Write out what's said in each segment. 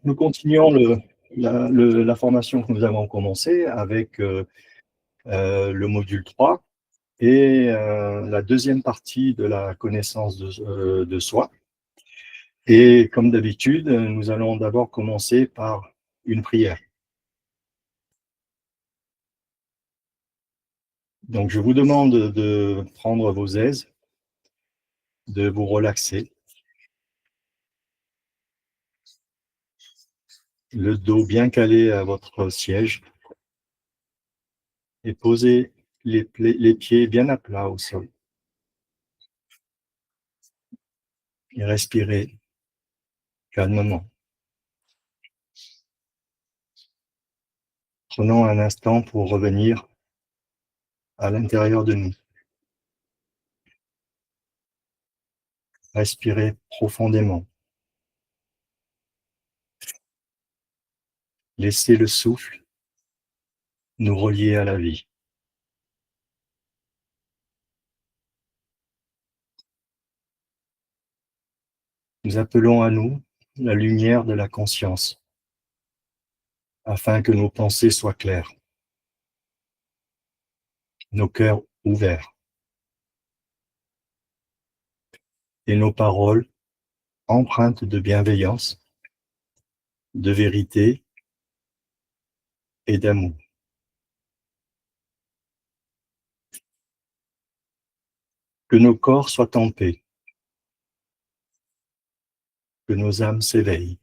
Nous continuons la formation que nous avons commencée avec le module 3 et la deuxième partie de la connaissance de soi. Et comme d'habitude, nous allons d'abord commencer par une prière. Donc, je vous demande de prendre vos aises, de vous relaxer, le dos bien calé à votre siège et poser les pieds bien à plat au sol. Et respirer calmement. Prenons un instant pour revenir à l'intérieur de nous. Respirez profondément. Laissez le souffle nous relier à la vie. Nous appelons à nous la lumière de la conscience, afin que nos pensées soient claires, nos cœurs ouverts, et nos paroles empreintes de bienveillance, de vérité et d'amour. Que nos corps soient en paix, que nos âmes s'éveillent,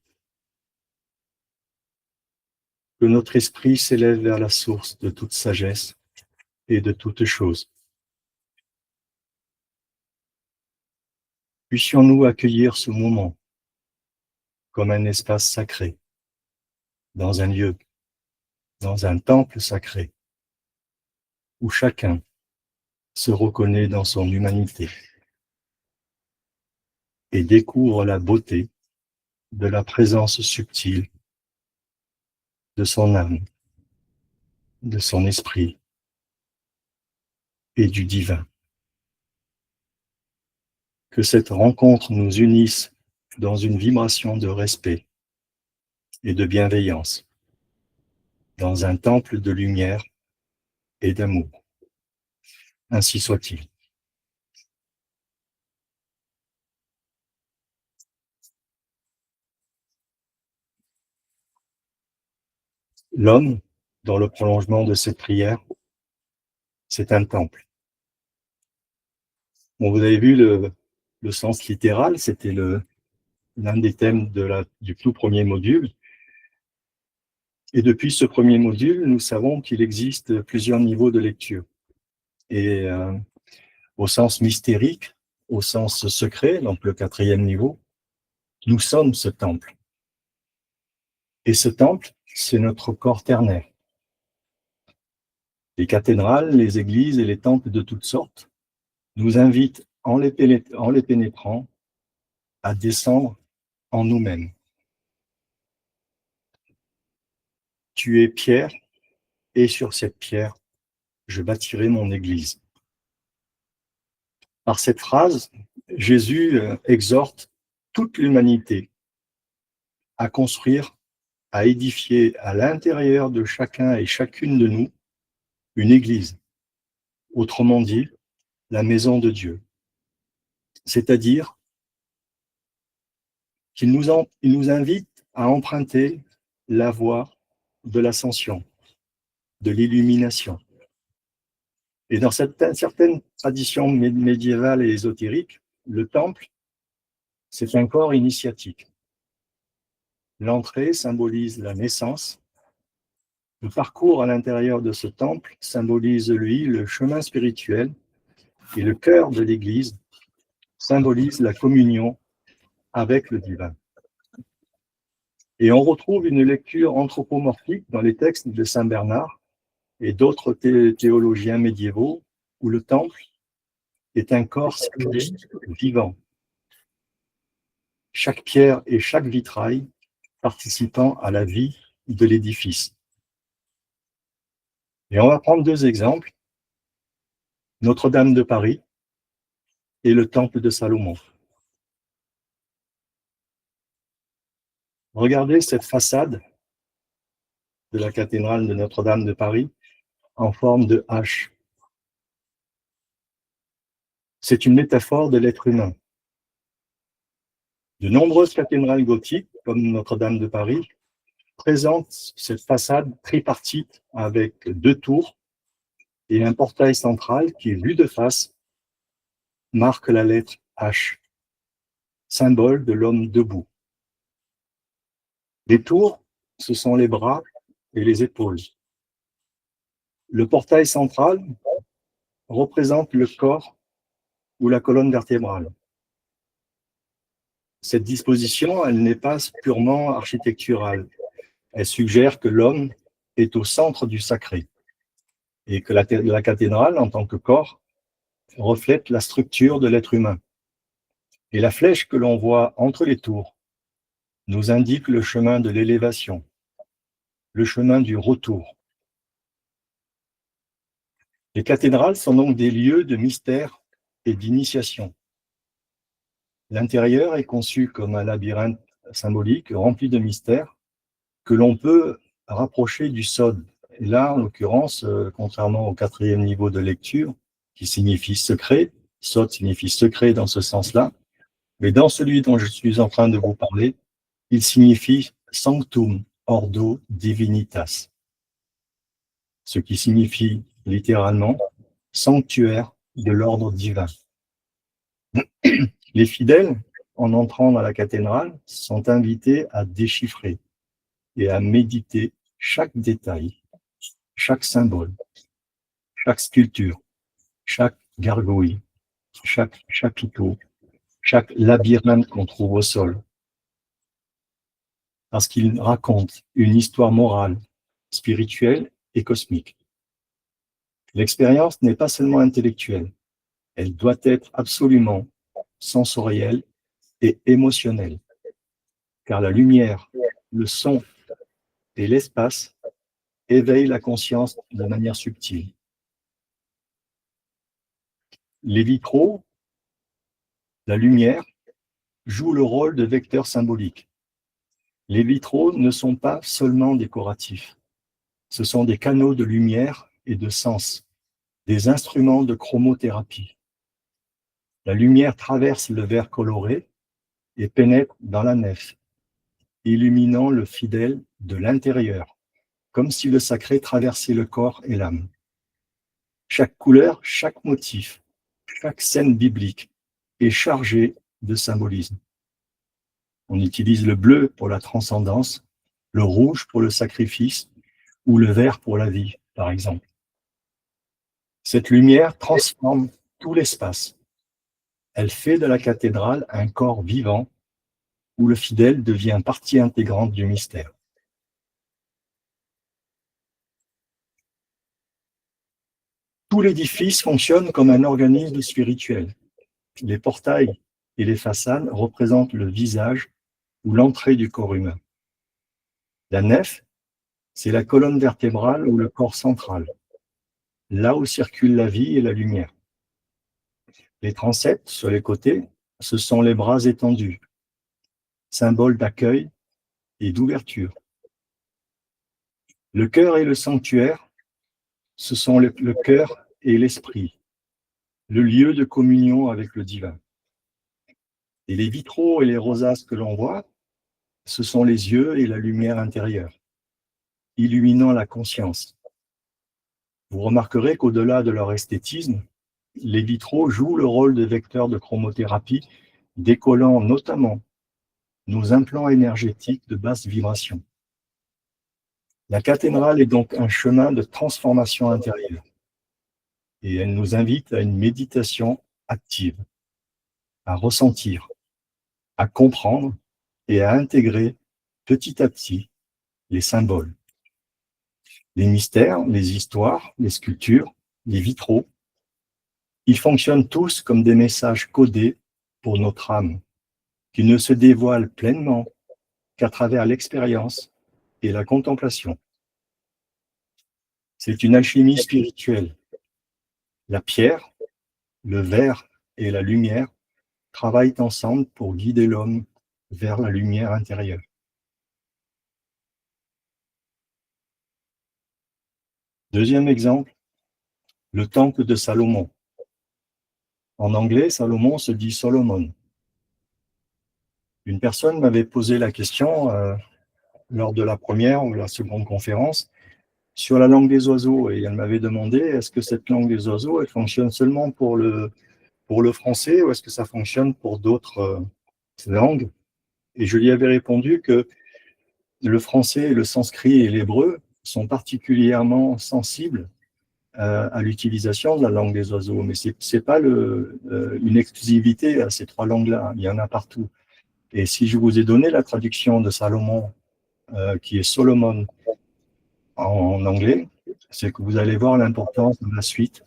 que notre esprit s'élève vers la source de toute sagesse et de toute chose. Puissions-nous accueillir ce moment comme un espace sacré, dans un lieu, dans un temple sacré, où chacun se reconnaît dans son humanité et découvre la beauté de la présence subtile de son âme, de son esprit et du divin. Que cette rencontre nous unisse dans une vibration de respect et de bienveillance, dans un temple de lumière et d'amour. Ainsi soit-il. L'homme, dans le prolongement de cette prière, c'est un temple. Bon, vous avez vu le sens littéral, c'était l'un des thèmes du tout premier module. Et depuis ce premier module, nous savons qu'il existe plusieurs niveaux de lecture. Et au sens mystérique, au sens secret, donc le 4e niveau, nous sommes ce temple. Et ce temple, c'est notre corps ternaire. Les cathédrales, les églises et les temples de toutes sortes nous invitent, en les pénétrant, à descendre en nous-mêmes. Tu es pierre, et sur cette pierre, je bâtirai mon église. Par cette phrase, Jésus exhorte toute l'humanité à construire, à édifier à l'intérieur de chacun et chacune de nous une église, autrement dit, la maison de Dieu. C'est-à-dire qu'il nous invite à emprunter la voie de l'ascension, de l'illumination. Et dans certaines traditions médiévales et ésotériques, le temple, c'est un corps initiatique. L'entrée symbolise la naissance. Le parcours à l'intérieur de ce temple symbolise, lui, le chemin spirituel, et le cœur de l'Église symbolise la communion avec le divin. Et on retrouve une lecture anthropomorphique dans les textes de Saint Bernard et d'autres théologiens médiévaux, où le temple est un corps sacré vivant. Chaque pierre et chaque vitrail participant à la vie de l'édifice. Et on va prendre 2 exemples, Notre-Dame de Paris et le temple de Salomon. Regardez cette façade de la cathédrale de Notre-Dame de Paris en forme de H. C'est une métaphore de l'être humain. De nombreuses cathédrales gothiques, comme Notre-Dame de Paris, présentent cette façade tripartite avec 2 tours et un portail central qui, vu de face, marque la lettre H, symbole de l'homme debout. Les tours, ce sont les bras et les épaules. Le portail central représente le corps ou la colonne vertébrale. Cette disposition, elle n'est pas purement architecturale. Elle suggère que l'homme est au centre du sacré et que la cathédrale, en tant que corps, reflète la structure de l'être humain. Et la flèche que l'on voit entre les tours nous indique le chemin de l'élévation, le chemin du retour. Les cathédrales sont donc des lieux de mystère et d'initiation. L'intérieur est conçu comme un labyrinthe symbolique rempli de mystères que l'on peut rapprocher du sod. Et là, en l'occurrence, contrairement au 4e niveau de lecture, qui signifie secret, sod signifie secret dans ce sens-là, mais dans celui dont je suis en train de vous parler, il signifie sanctum ordo divinitas, ce qui signifie littéralement sanctuaire de l'ordre divin. Les fidèles, en entrant dans la cathédrale, sont invités à déchiffrer et à méditer chaque détail, chaque symbole, chaque sculpture, chaque gargouille, chaque chapiteau, chaque labyrinthe qu'on trouve au sol. Parce qu'il raconte une histoire morale, spirituelle et cosmique. L'expérience n'est pas seulement intellectuelle, elle doit être absolument sensorielle et émotionnelle. Car la lumière, le son et l'espace éveillent la conscience de manière subtile. Les vitraux, la lumière, jouent le rôle de vecteur symbolique. Les vitraux ne sont pas seulement décoratifs. Ce sont des canaux de lumière et de sens, des instruments de chromothérapie. La lumière traverse le verre coloré et pénètre dans la nef, illuminant le fidèle de l'intérieur, comme si le sacré traversait le corps et l'âme. Chaque couleur, chaque motif, chaque scène biblique est chargée de symbolisme. On utilise le bleu pour la transcendance, le rouge pour le sacrifice ou le vert pour la vie, par exemple. Cette lumière transforme tout l'espace. Elle fait de la cathédrale un corps vivant où le fidèle devient partie intégrante du mystère. Tout l'édifice fonctionne comme un organisme spirituel. Les portails et les façades représentent le visage ou l'entrée du corps humain. La nef, c'est la colonne vertébrale ou le corps central, là où circulent la vie et la lumière. Les transepts sur les côtés, ce sont les bras étendus, symbole d'accueil et d'ouverture. Le cœur et le sanctuaire, ce sont le cœur et l'esprit, le lieu de communion avec le divin. Et les vitraux et les rosaces que l'on voit, ce sont les yeux et la lumière intérieure, illuminant la conscience. Vous remarquerez qu'au-delà de leur esthétisme, les vitraux jouent le rôle de vecteurs de chromothérapie, décollant notamment nos implants énergétiques de basse vibration. La cathédrale est donc un chemin de transformation intérieure et elle nous invite à une méditation active, à ressentir, à comprendre et à intégrer petit à petit les symboles, les mystères, les histoires, les sculptures, les vitraux. Ils fonctionnent tous comme des messages codés pour notre âme, qui ne se dévoilent pleinement qu'à travers l'expérience et la contemplation. C'est une alchimie spirituelle. La pierre, le verre et la lumière travaillent ensemble pour guider l'homme vers la lumière intérieure. Deuxième exemple, le temple de Salomon. En anglais, Salomon se dit Solomon. Une personne m'avait posé la question lors de la première ou la seconde conférence sur la langue des oiseaux, et elle m'avait demandé est-ce que cette langue des oiseaux, elle fonctionne seulement pour le français, ou est-ce que ça fonctionne pour d'autres langues? Et je lui avais répondu que le français, le sanskrit et l'hébreu sont particulièrement sensibles à l'utilisation de la langue des oiseaux, mais c'est pas une exclusivité à ces trois langues-là, il y en a partout. Et si je vous ai donné la traduction de Salomon, qui est Solomon en anglais, c'est que vous allez voir l'importance de la suite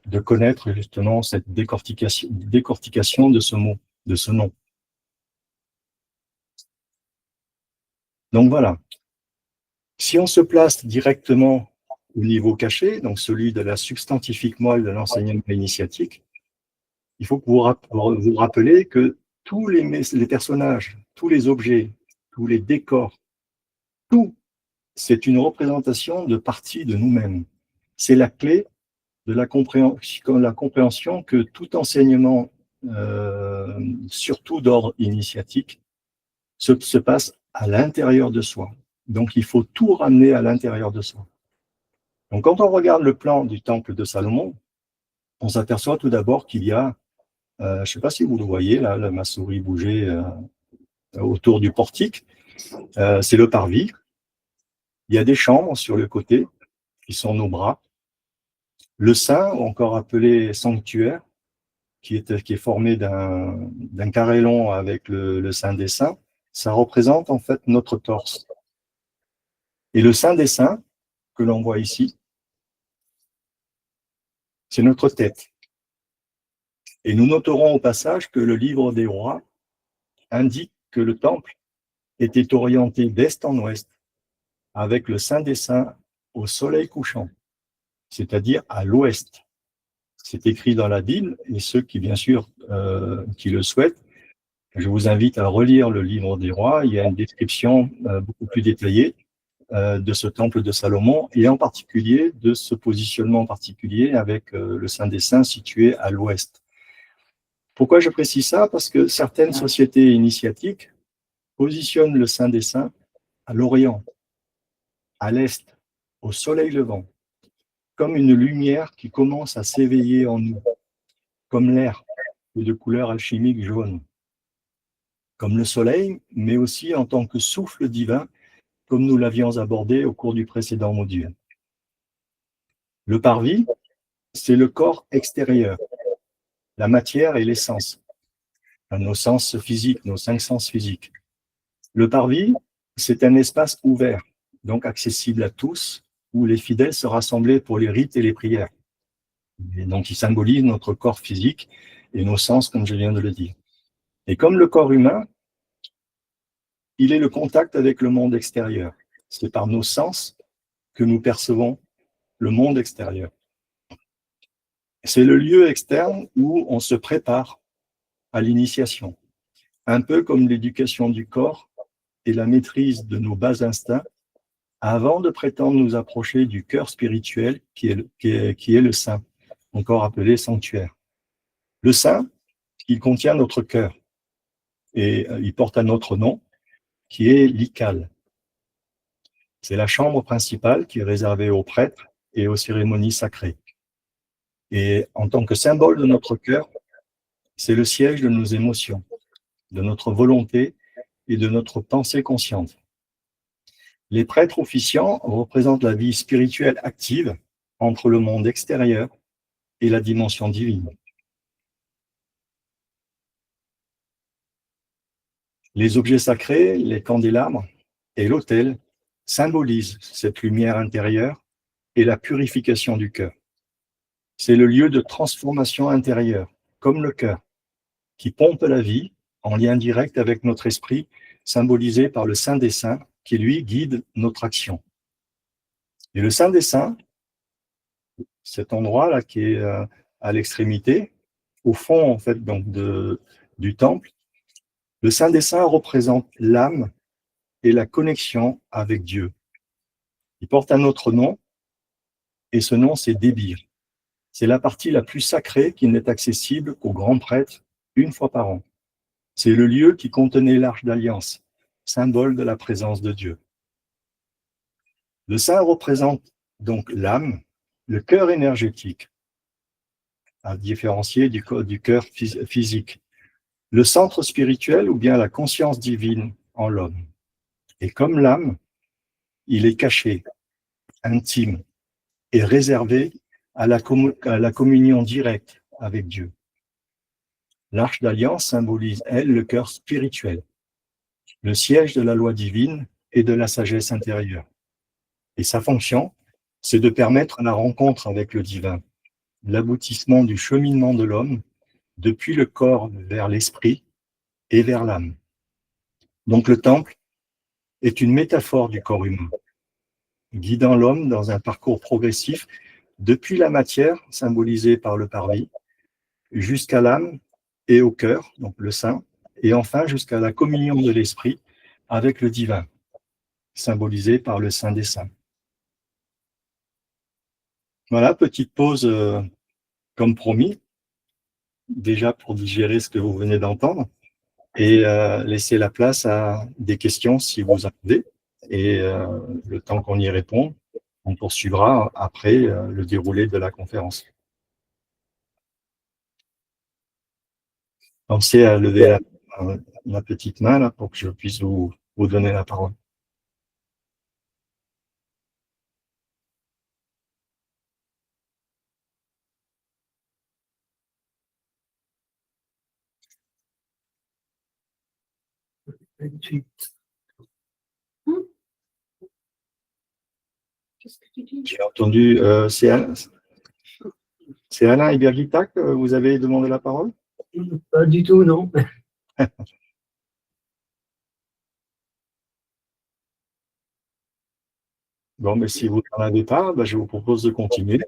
de connaître justement cette décortication de ce mot, de ce nom. Donc voilà. Si on se place directement au niveau caché, donc celui de la substantifique moelle de l'enseignement initiatique, il faut que vous vous rappelez que tous les personnages, tous les objets, tous les décors, tout, c'est une représentation de partie de nous-mêmes. C'est la clé de la compréhension que tout enseignement, surtout d'ordre initiatique, se passe à l'intérieur de soi. Donc, il faut tout ramener à l'intérieur de soi. Donc, quand on regarde le plan du temple de Salomon, on s'aperçoit tout d'abord qu'il y a, je ne sais pas si vous le voyez, là, ma souris bougeait autour du portique, c'est le parvis. Il y a des chambres sur le côté, qui sont nos bras. Le sein, encore appelé sanctuaire, qui est formé d'un carré long avec le sein des saints, ça représente en fait notre torse. Et le sein des saints, que l'on voit ici, c'est notre tête. Et nous noterons au passage que le livre des rois indique que le temple était orienté d'est en ouest, avec le sein des saints au soleil couchant, c'est-à-dire à l'ouest. C'est écrit dans la Bible, et ceux qui, bien sûr, qui le souhaitent, je vous invite à relire le livre des rois. Il y a une description beaucoup plus détaillée de ce temple de Salomon, et en particulier de ce positionnement particulier avec le Saint des Saints situé à l'ouest. Pourquoi je précise ça? Parce que certaines sociétés initiatiques positionnent le Saint des Saints à l'orient, à l'est, au soleil levant, comme une lumière qui commence à s'éveiller en nous, comme l'air, de couleur alchimique jaune, comme le soleil, mais aussi en tant que souffle divin, comme nous l'avions abordé au cours du précédent module. Le parvis, c'est le corps extérieur, la matière et l'essence, nos sens physiques, nos 5 sens physiques. Le parvis, c'est un espace ouvert, donc accessible à tous, où les fidèles se rassemblaient pour les rites et les prières. Et donc, il symbolise notre corps physique et nos sens, comme je viens de le dire. Et comme le corps humain, il est le contact avec le monde extérieur. C'est par nos sens que nous percevons le monde extérieur. C'est le lieu externe où on se prépare à l'initiation, un peu comme l'éducation du corps et la maîtrise de nos bas instincts avant de prétendre nous approcher du cœur spirituel qui est le sein, encore appelé sanctuaire. Le sein, il contient notre cœur et il porte un autre nom qui est l'Ikal. C'est la chambre principale qui est réservée aux prêtres et aux cérémonies sacrées. Et en tant que symbole de notre cœur, c'est le siège de nos émotions, de notre volonté et de notre pensée consciente. Les prêtres officiants représentent la vie spirituelle active entre le monde extérieur et la dimension divine. Les objets sacrés, les candélabres et l'autel symbolisent cette lumière intérieure et la purification du cœur. C'est le lieu de transformation intérieure, comme le cœur, qui pompe la vie en lien direct avec notre esprit, symbolisé par le Saint des Saints, qui lui guide notre action. Et le Saint des Saints, cet endroit-là qui est à l'extrémité, au fond en fait donc du temple, le Saint des Saints représente l'âme et la connexion avec Dieu. Il porte un autre nom, et ce nom c'est Débir. C'est la partie la plus sacrée qui n'est accessible qu'aux grands prêtres une fois par an. C'est le lieu qui contenait l'Arche d'Alliance, symbole de la présence de Dieu. Le saint représente donc l'âme, le cœur énergétique, à différencier du cœur physique, le centre spirituel ou bien la conscience divine en l'homme. Et comme l'âme, il est caché, intime et réservé à la communion directe avec Dieu. L'Arche d'Alliance symbolise, elle, le cœur spirituel, le siège de la loi divine et de la sagesse intérieure. Et sa fonction, c'est de permettre la rencontre avec le divin, l'aboutissement du cheminement de l'homme depuis le corps vers l'esprit et vers l'âme. Donc le temple est une métaphore du corps humain, guidant l'homme dans un parcours progressif depuis la matière, symbolisée par le parvis, jusqu'à l'âme et au cœur, donc le sein, et enfin jusqu'à la communion de l'esprit avec le divin, symbolisé par le Saint des Saints. Voilà, petite pause comme promis, déjà pour digérer ce que vous venez d'entendre, et laisser la place à des questions si vous en avez, et le temps qu'on y répond, on poursuivra après le déroulé de la conférence. Pensez à lever la petite main là, pour que je puisse vous donner la parole. J'ai entendu, c'est Alain et Birgitta que vous avez demandé la parole? Pas du tout, non. Bon, mais si vous n'en avez pas, je vous propose de continuer.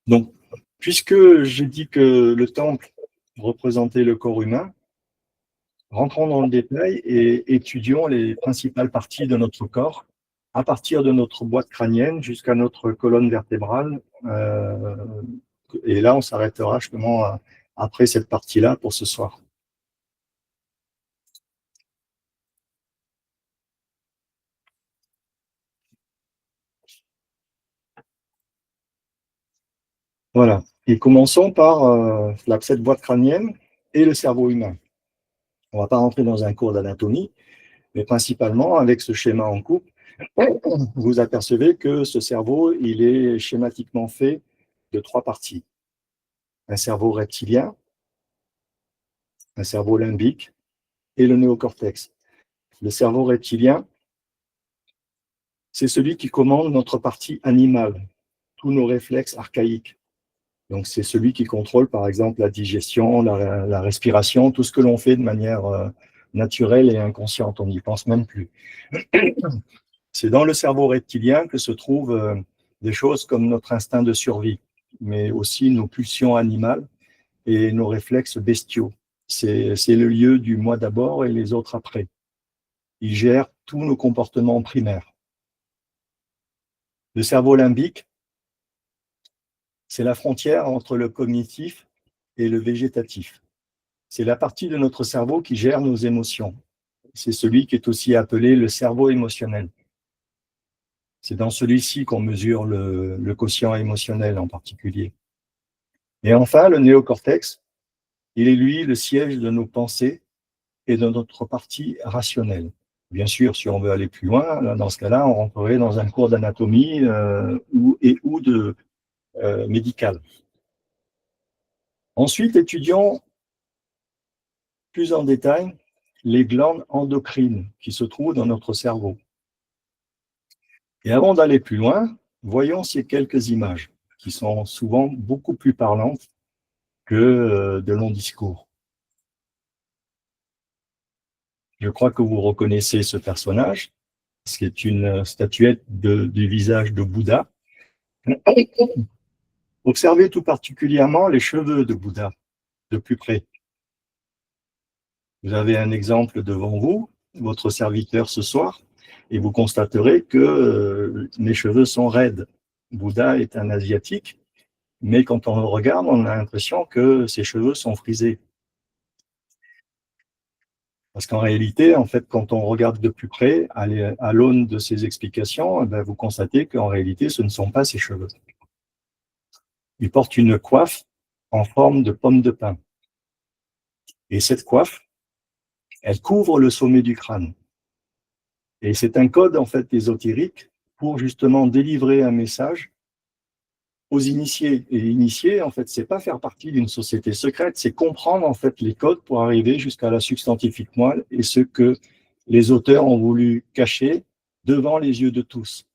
Donc, puisque j'ai dit que le temple représentait le corps humain, rentrons dans le détail et étudions les principales parties de notre corps, à partir de notre boîte crânienne jusqu'à notre colonne vertébrale. Et là, on s'arrêtera justement après cette partie-là pour ce soir. Voilà. Et commençons par cette boîte crânienne et le cerveau humain. On ne va pas rentrer dans un cours d'anatomie, mais principalement avec ce schéma en coupe, vous apercevez que ce cerveau, il est schématiquement fait de 3 parties. Un cerveau reptilien, un cerveau limbique et le néocortex. Le cerveau reptilien, c'est celui qui commande notre partie animale, tous nos réflexes archaïques. Donc c'est celui qui contrôle par exemple la digestion, la respiration, tout ce que l'on fait de manière naturelle et inconsciente, on n'y pense même plus. C'est dans le cerveau reptilien que se trouvent des choses comme notre instinct de survie, mais aussi nos pulsions animales et nos réflexes bestiaux. C'est le lieu du moi d'abord et les autres après. Il gère tous nos comportements primaires. Le cerveau limbique, c'est la frontière entre le cognitif et le végétatif. C'est la partie de notre cerveau qui gère nos émotions. C'est celui qui est aussi appelé le cerveau émotionnel. C'est dans celui-ci qu'on mesure le quotient émotionnel en particulier. Et enfin, le néocortex, il est lui le siège de nos pensées et de notre partie rationnelle. Bien sûr, si on veut aller plus loin, dans ce cas-là, on rentrerait dans un cours d'anatomie ou de médical. Ensuite, étudions plus en détail les glandes endocrines qui se trouvent dans notre cerveau. Et avant d'aller plus loin, voyons ces quelques images qui sont souvent beaucoup plus parlantes que de longs discours. Je crois que vous reconnaissez ce personnage, c'est une statuette du visage de Bouddha. Observez tout particulièrement les cheveux de Bouddha, de plus près. Vous avez un exemple devant vous, votre serviteur ce soir. et vous constaterez que mes cheveux sont raides. Bouddha est un Asiatique, mais quand on le regarde, on a l'impression que ses cheveux sont frisés. Parce qu'en réalité, en fait, quand on regarde de plus près, à l'aune de ces explications, eh ben, vous constatez qu'en réalité, ce ne sont pas ses cheveux. Il porte une coiffe en forme de pomme de pin. Et cette coiffe, elle couvre le sommet du crâne. Et c'est un code, en fait, ésotérique pour justement délivrer un message aux initiés. Et initiés, en fait, c'est pas faire partie d'une société secrète, c'est comprendre, en fait, les codes pour arriver jusqu'à la substantifique moelle et ce que les auteurs ont voulu cacher devant les yeux de tous.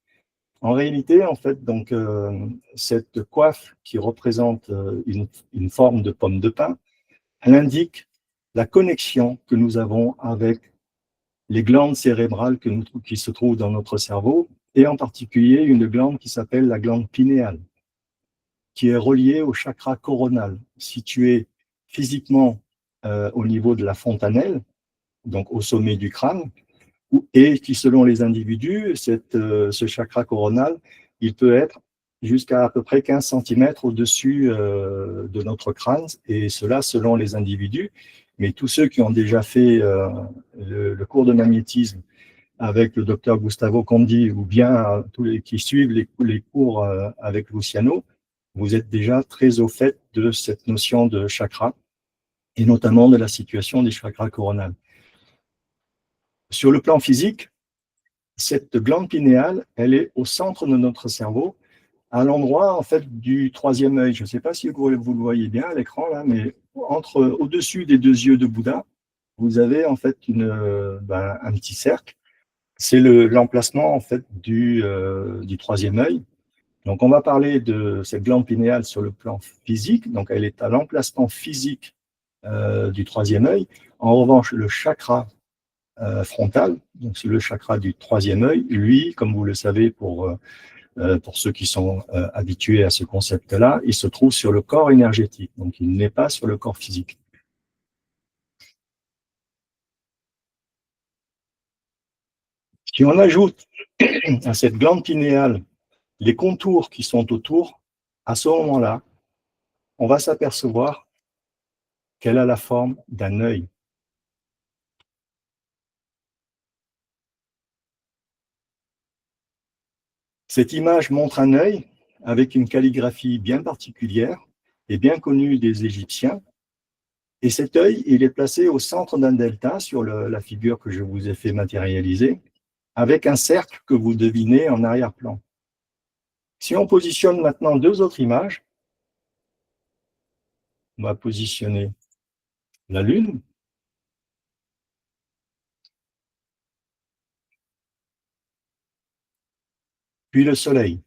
En réalité, en fait, donc, cette coiffe qui représente une forme de pomme de pin, elle indique la connexion que nous avons avec les glandes cérébrales qui se trouvent dans notre cerveau, et en particulier une glande qui s'appelle la glande pinéale, qui est reliée au chakra coronal, situé physiquement au niveau de la fontanelle, donc au sommet du crâne, et qui, selon les individus, ce chakra coronal, il peut être jusqu'à à peu près 15 cm au-dessus de notre crâne, et cela selon les individus. Mais tous ceux qui ont déjà fait le cours de magnétisme avec le docteur Gustavo Condi, ou bien tous les qui suivent les cours avec Luciano, vous êtes déjà très au fait de cette notion de chakra, et notamment de la situation des chakras coronales. Sur le plan physique, cette glande pinéale, elle est au centre de notre cerveau, à l'endroit en fait du troisième œil. Je ne sais pas si vous le voyez bien à l'écran là, mais au-dessus des deux yeux de Bouddha, vous avez en fait un petit cercle. C'est l'emplacement en fait du troisième œil. Donc on va parler de cette glande pinéale sur le plan physique. Donc elle est à l'emplacement physique du troisième œil. En revanche, le chakra frontal, donc c'est le chakra du troisième œil, lui, comme vous le savez pour ceux qui sont habitués à ce concept-là, il se trouve sur le corps énergétique, donc il n'est pas sur le corps physique. Si on ajoute à cette glande pinéale les contours qui sont autour, à ce moment-là, on va s'apercevoir qu'elle a la forme d'un œil. Cette image montre un œil avec une calligraphie bien particulière et bien connue des Égyptiens. Et cet œil, il est placé au centre d'un delta sur la figure que je vous ai fait matérialiser, avec un cercle que vous devinez en arrière-plan. Si on positionne maintenant deux autres images, on va positionner la Lune, puis le Soleil.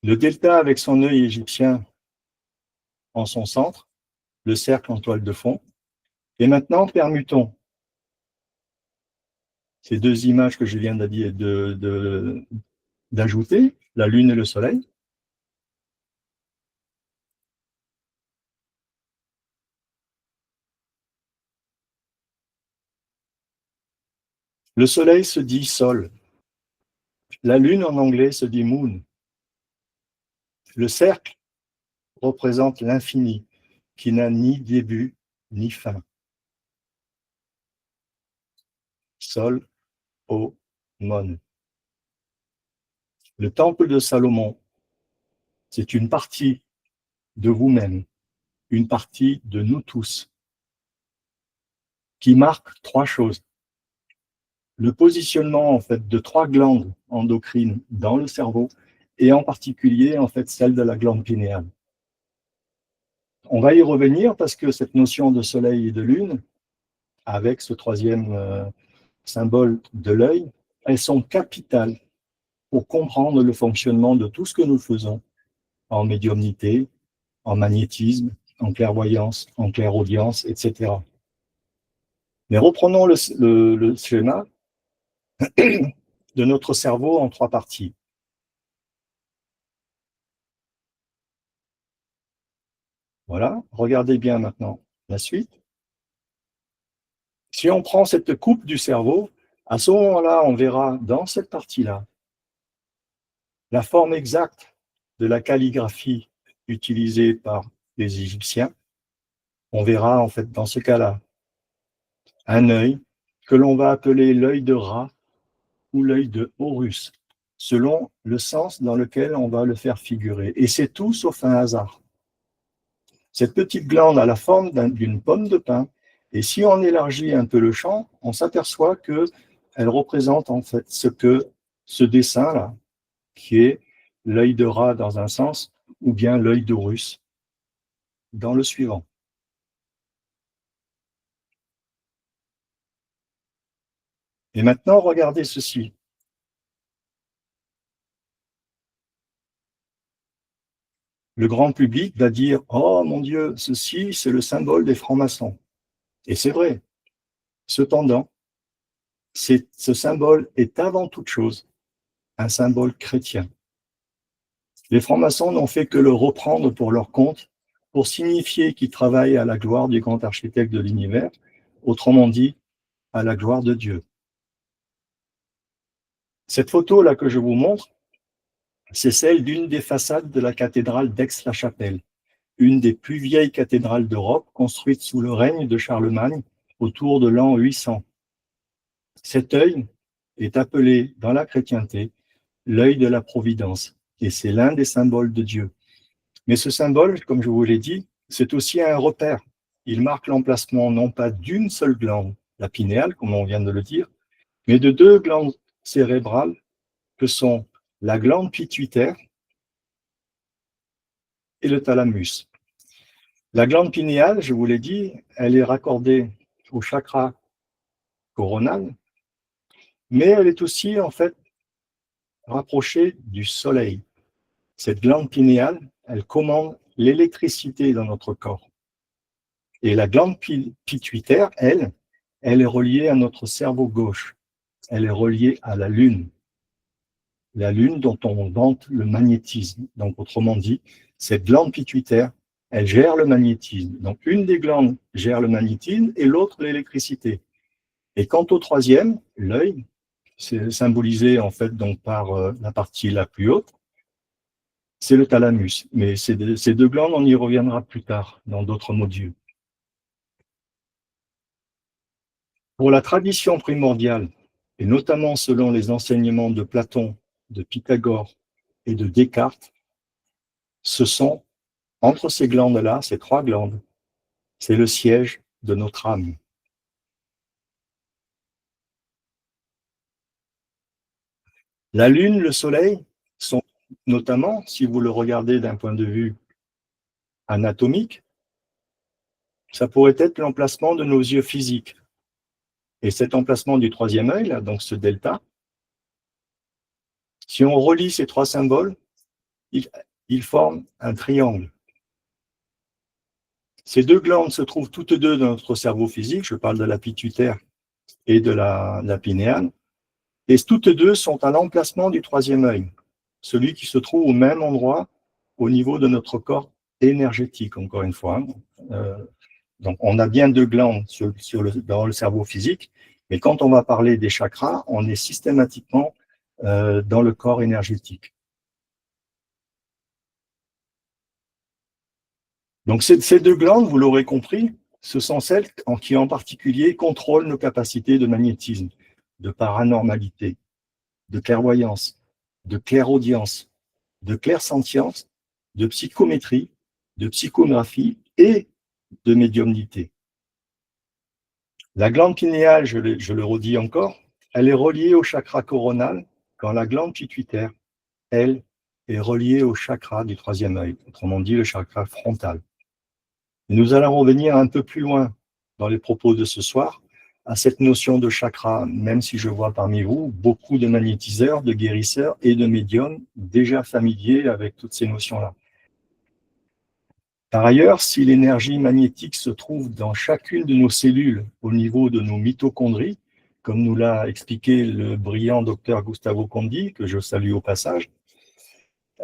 Le delta avec son œil égyptien en son centre, le cercle en toile de fond. Et maintenant, permutons ces deux images que je viens d'ajouter, la Lune et le Soleil. Le Soleil se dit Sol. La Lune en anglais se dit Moon. Le cercle représente l'infini, qui n'a ni début ni fin. Sol, O, Mon. Le temple de Salomon, c'est une partie de vous-même, une partie de nous tous, qui marque trois choses. Le positionnement en fait de trois glandes endocrines dans le cerveau, et en particulier en fait celle de la glande pinéale. On va y revenir parce que cette notion de soleil et de lune, avec ce troisième symbole de l'œil, elles sont capitales pour comprendre le fonctionnement de tout ce que nous faisons en médiumnité, en magnétisme, en clairvoyance, en clairaudience, etc. Mais reprenons le schéma de notre cerveau en trois parties. Voilà, regardez bien maintenant la suite. Si on prend cette coupe du cerveau, à ce moment-là, on verra dans cette partie-là la forme exacte de la calligraphie utilisée par les Égyptiens. On verra en fait dans ce cas-là un œil que l'on va appeler l'œil de Ra ou l'œil de Horus, selon le sens dans lequel on va le faire figurer. Et c'est tout sauf un hasard. Cette petite glande a la forme d'une pomme de pin, et si on élargit un peu le champ, on s'aperçoit qu'elle représente en fait ce dessin-là, qui est l'œil de Ra dans un sens, ou bien l'œil d'Horus dans le suivant. Et maintenant, regardez ceci. Le grand public va dire « Oh mon Dieu, ceci, c'est le symbole des francs-maçons. » Et c'est vrai. Cependant, ce symbole est avant toute chose un symbole chrétien. Les francs-maçons n'ont fait que le reprendre pour leur compte, pour signifier qu'ils travaillent à la gloire du grand architecte de l'univers, autrement dit, à la gloire de Dieu. Cette photo-là que je vous montre, c'est celle d'une des façades de la cathédrale d'Aix-la-Chapelle, une des plus vieilles cathédrales d'Europe, construite sous le règne de Charlemagne autour de l'an 800. Cet œil est appelé dans la chrétienté l'œil de la providence, et c'est l'un des symboles de Dieu. Mais ce symbole, comme je vous l'ai dit, c'est aussi un repère. Il marque l'emplacement non pas d'une seule glande, la pinéale, comme on vient de le dire, mais de deux glandes cérébrales que sont la glande pituitaire et le thalamus. La glande pinéale, je vous l'ai dit, elle est raccordée au chakra coronal, mais elle est aussi en fait rapprochée du soleil. Cette glande pinéale, elle commande l'électricité dans notre corps. Et la glande pituitaire, elle est reliée à notre cerveau gauche. Elle est reliée à la Lune. La Lune dont on vante le magnétisme. Donc, autrement dit, cette glande pituitaire, elle gère le magnétisme. Donc, une des glandes gère le magnétisme et l'autre l'électricité. Et quant au troisième, l'œil, c'est symbolisé en fait donc par la partie la plus haute, c'est le thalamus. Mais ces deux glandes, on y reviendra plus tard dans d'autres modules. Pour la tradition primordiale, et notamment selon les enseignements de Platon, de Pythagore et de Descartes, ce sont, entre ces glandes-là, ces trois glandes, c'est le siège de notre âme. La Lune, le Soleil sont notamment, si vous le regardez d'un point de vue anatomique, ça pourrait être l'emplacement de nos yeux physiques. Et cet emplacement du troisième œil, là, donc ce delta, si on relie ces trois symboles, ils forment un triangle. Ces deux glandes se trouvent toutes deux dans notre cerveau physique, je parle de la pituitaire et de la pinéale, et toutes deux sont à l'emplacement du troisième œil, celui qui se trouve au même endroit au niveau de notre corps énergétique, encore une fois. Donc, on a bien deux glandes dans le cerveau physique, mais quand on va parler des chakras, on est systématiquement dans le corps énergétique. Donc, ces deux glandes, vous l'aurez compris, ce sont celles qui, en particulier, contrôlent nos capacités de magnétisme, de paranormalité, de clairvoyance, de clairaudience, de clairsentience, de psychométrie, de psychographie et de médiumnité. La glande pinéale, je le redis encore, elle est reliée au chakra coronal, quand la glande pituitaire, elle, est reliée au chakra du troisième œil, autrement dit le chakra frontal. Et nous allons revenir un peu plus loin dans les propos de ce soir à cette notion de chakra, même si je vois parmi vous beaucoup de magnétiseurs, de guérisseurs et de médiums déjà familiers avec toutes ces notions-là. Par ailleurs, si l'énergie magnétique se trouve dans chacune de nos cellules au niveau de nos mitochondries, comme nous l'a expliqué le brillant docteur Gustavo Condi, que je salue au passage,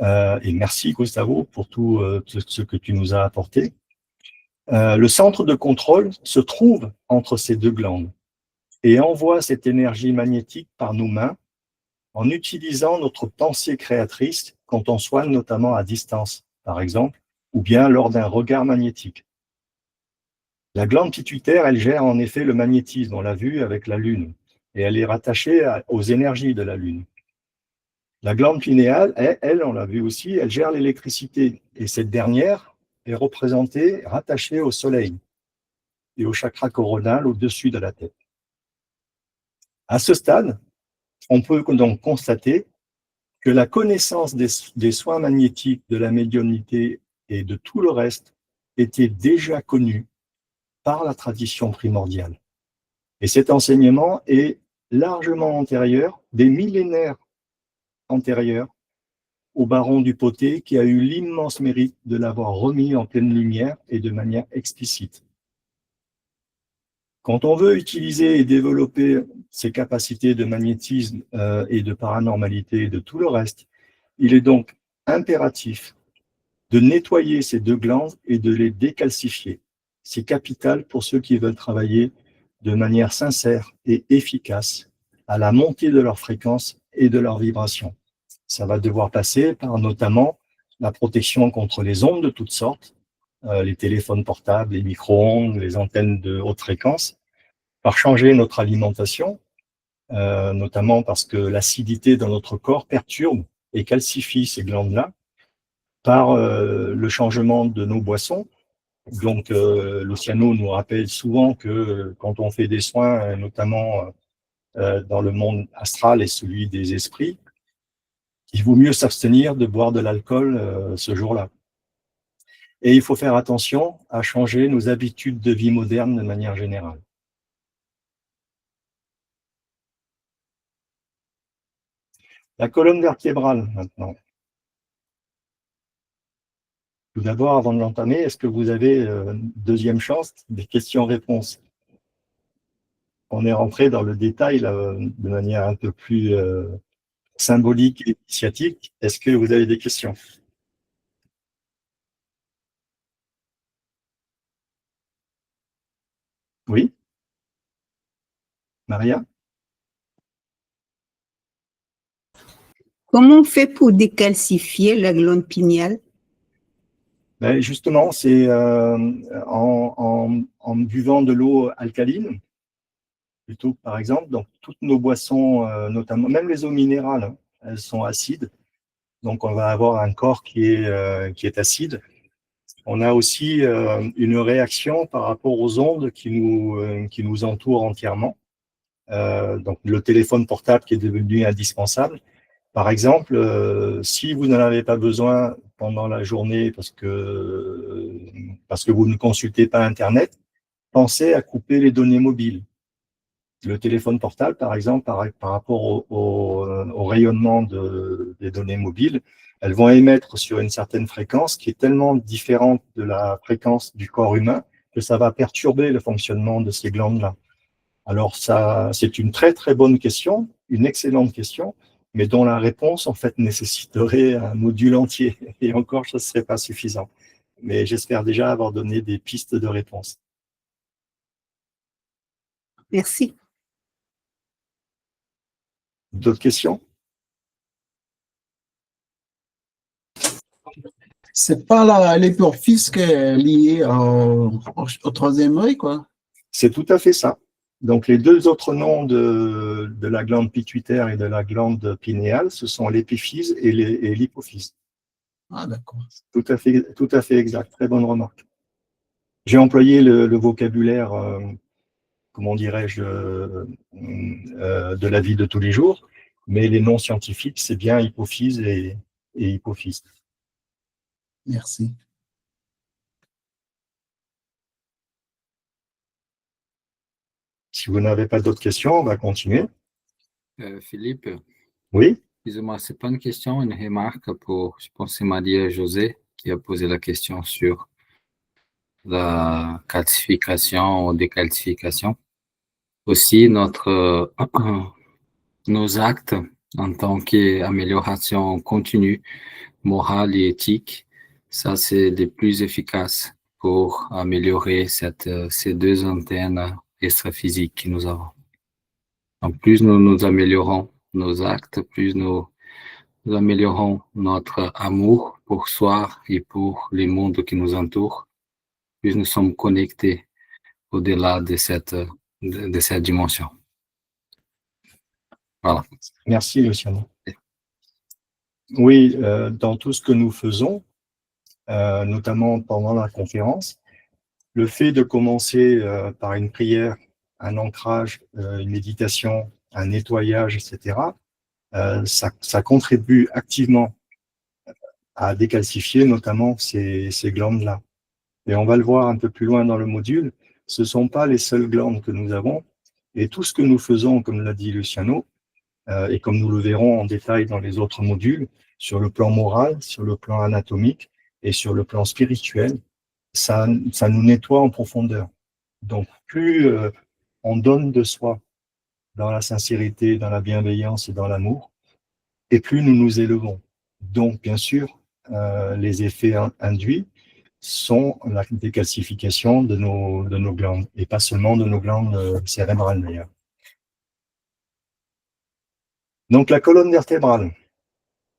et merci Gustavo pour tout ce que tu nous as apporté, Le centre de contrôle se trouve entre ces deux glandes et envoie cette énergie magnétique par nos mains en utilisant notre pensée créatrice quand on soigne notamment à distance, par exemple, ou bien lors d'un regard magnétique. La glande pituitaire, elle gère en effet le magnétisme, on l'a vu avec la Lune, et elle est rattachée aux énergies de la Lune. La glande pinéale, elle, on l'a vu aussi, elle gère l'électricité, et cette dernière est représentée, rattachée au Soleil et au chakra coronal au-dessus de la tête. À ce stade, on peut donc constater que la connaissance des soins magnétiques, de la médiumnité et de tout le reste était déjà connue par la tradition primordiale. Et cet enseignement est largement antérieur, des millénaires antérieurs, au baron du Poté qui a eu l'immense mérite de l'avoir remis en pleine lumière et de manière explicite. Quand on veut utiliser et développer ces capacités de magnétisme et de paranormalité et de tout le reste, il est donc impératif de nettoyer ces deux glandes et de les décalcifier. C'est capital pour ceux qui veulent travailler de manière sincère et efficace à la montée de leur fréquence et de leur vibration. Ça va devoir passer par notamment la protection contre les ondes de toutes sortes, les téléphones portables, les micro-ondes, les antennes de haute fréquence, par changer notre alimentation, notamment parce que l'acidité dans notre corps perturbe et calcifie ces glandes-là, par le changement de nos boissons. Donc, Luciano nous rappelle souvent que quand on fait des soins, notamment dans le monde astral et celui des esprits, il vaut mieux s'abstenir de boire de l'alcool ce jour-là. Et il faut faire attention à changer nos habitudes de vie modernes de manière générale. La colonne vertébrale, maintenant. Tout d'abord, avant de l'entamer, est-ce que vous avez une deuxième chance, des questions-réponses? On est rentré dans le détail là, de manière un peu plus symbolique et initiatique. Est-ce que vous avez des questions? Oui, Maria? Comment on fait pour décalcifier la glande pinéale? Ben justement, c'est en buvant de l'eau alcaline, plutôt par exemple. Donc, toutes nos boissons, notamment, même les eaux minérales, hein, elles sont acides. Donc, on va avoir un corps qui est acide. On a aussi une réaction par rapport aux ondes qui nous entourent entièrement. Donc, le téléphone portable qui est devenu indispensable. Par exemple, si vous n'en avez pas besoin pendant la journée parce que vous ne consultez pas Internet, pensez à couper les données mobiles. Le téléphone portable, par exemple, par rapport au rayonnement des données mobiles, elles vont émettre sur une certaine fréquence qui est tellement différente de la fréquence du corps humain que ça va perturber le fonctionnement de ces glandes-là. Alors, ça, c'est une très, très bonne question, une excellente question, mais dont la réponse, en fait, nécessiterait un module entier. Et encore, ce ne serait pas suffisant. Mais j'espère déjà avoir donné des pistes de réponse. Merci. D'autres questions? C'est pas l'hypophyse qui est liée au troisième œil, quoi. C'est tout à fait ça. Donc, les deux autres noms de la glande pituitaire et de la glande pinéale, ce sont l'épiphyse et l'hypophyse. Ah, d'accord. Tout à fait exact. Très bonne remarque. J'ai employé le vocabulaire, comment dirais-je, de la vie de tous les jours, mais les noms scientifiques, c'est bien hypophyse et hypophyse. Merci. Si vous n'avez pas d'autres questions, on va continuer. Philippe, Oui, excusez-moi, c'est pas une question, une remarque pour, je pense, c'est Maria-Josée qui a posé la question sur la calcification ou décalcification. Aussi, nos actes en tant qu'amélioration continue, morale et éthique, ça, c'est les plus efficaces pour améliorer ces deux antennes extraphysiques que nous avons. Donc, plus nous améliorons nos actes, plus nous améliorons notre amour pour soi et pour les mondes qui nous entourent, plus nous sommes connectés au-delà de cette dimension. Voilà. Merci, Luciano. Oui, dans tout ce que nous faisons, notamment pendant la conférence, le fait de commencer par une prière, un ancrage, une méditation, un nettoyage, etc., ça contribue activement à décalcifier notamment ces glandes-là. Et on va le voir un peu plus loin dans le module, ce ne sont pas les seules glandes que nous avons, et tout ce que nous faisons, comme l'a dit Luciano, et comme nous le verrons en détail dans les autres modules, sur le plan moral, sur le plan anatomique et sur le plan spirituel, ça nous nettoie en profondeur. Donc, plus on donne de soi dans la sincérité, dans la bienveillance et dans l'amour, et plus nous nous élevons. Donc, bien sûr, les effets induits sont la décalcification de nos glandes, et pas seulement de nos glandes cérébrales d'ailleurs. Donc, la colonne vertébrale,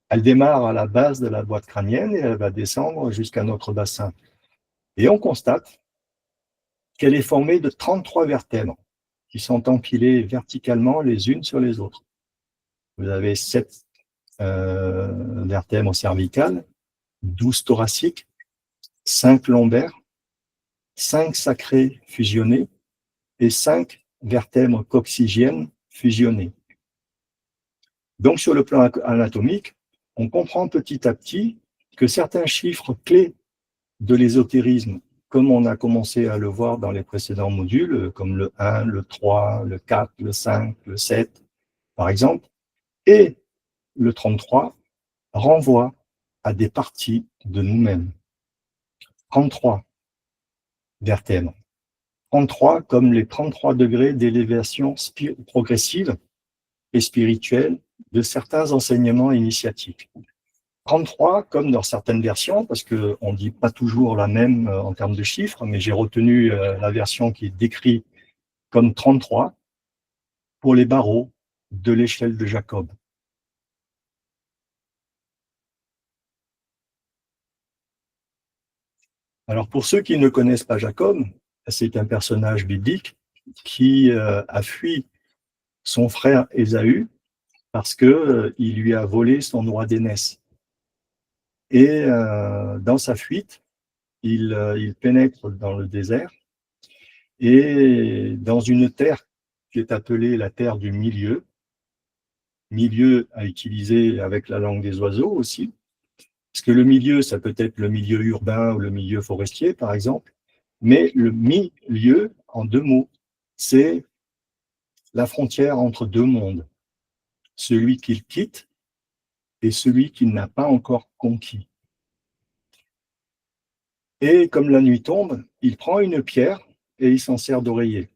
elle démarre à la base de la boîte crânienne et elle va descendre jusqu'à notre bassin. Et on constate qu'elle est formée de 33 vertèbres qui sont empilées verticalement les unes sur les autres. Vous avez 7 vertèbres cervicales, 12 thoraciques, 5 lombaires, 5 sacrées fusionnées et 5 vertèbres coccygiennes fusionnées. Donc, sur le plan anatomique, on comprend petit à petit que certains chiffres clés de l'ésotérisme, comme on a commencé à le voir dans les précédents modules, comme le 1, le 3, le 4, le 5, le 7, par exemple, et le 33, renvoient à des parties de nous-mêmes. 33 vertèbres. 33 comme les 33 degrés d'élévation progressive et spirituelle de certains enseignements initiatiques. 33 comme dans certaines versions, parce qu'on ne dit pas toujours la même en termes de chiffres, mais j'ai retenu la version qui est décrite comme 33 pour les barreaux de l'échelle de Jacob. Alors pour ceux qui ne connaissent pas Jacob, c'est un personnage biblique qui a fui son frère Ésaü parce qu'il lui a volé son noix d'aînesse. Et dans sa fuite, il pénètre dans le désert et dans une terre qui est appelée la terre du milieu, milieu à utiliser avec la langue des oiseaux aussi, parce que le milieu, ça peut être le milieu urbain ou le milieu forestier, par exemple, mais le milieu, en 2 mots, c'est la frontière entre 2 mondes, celui qu'il quitte et celui qu'il n'a pas encore conquis. Et comme la nuit tombe, il prend une pierre et il s'en sert d'oreiller.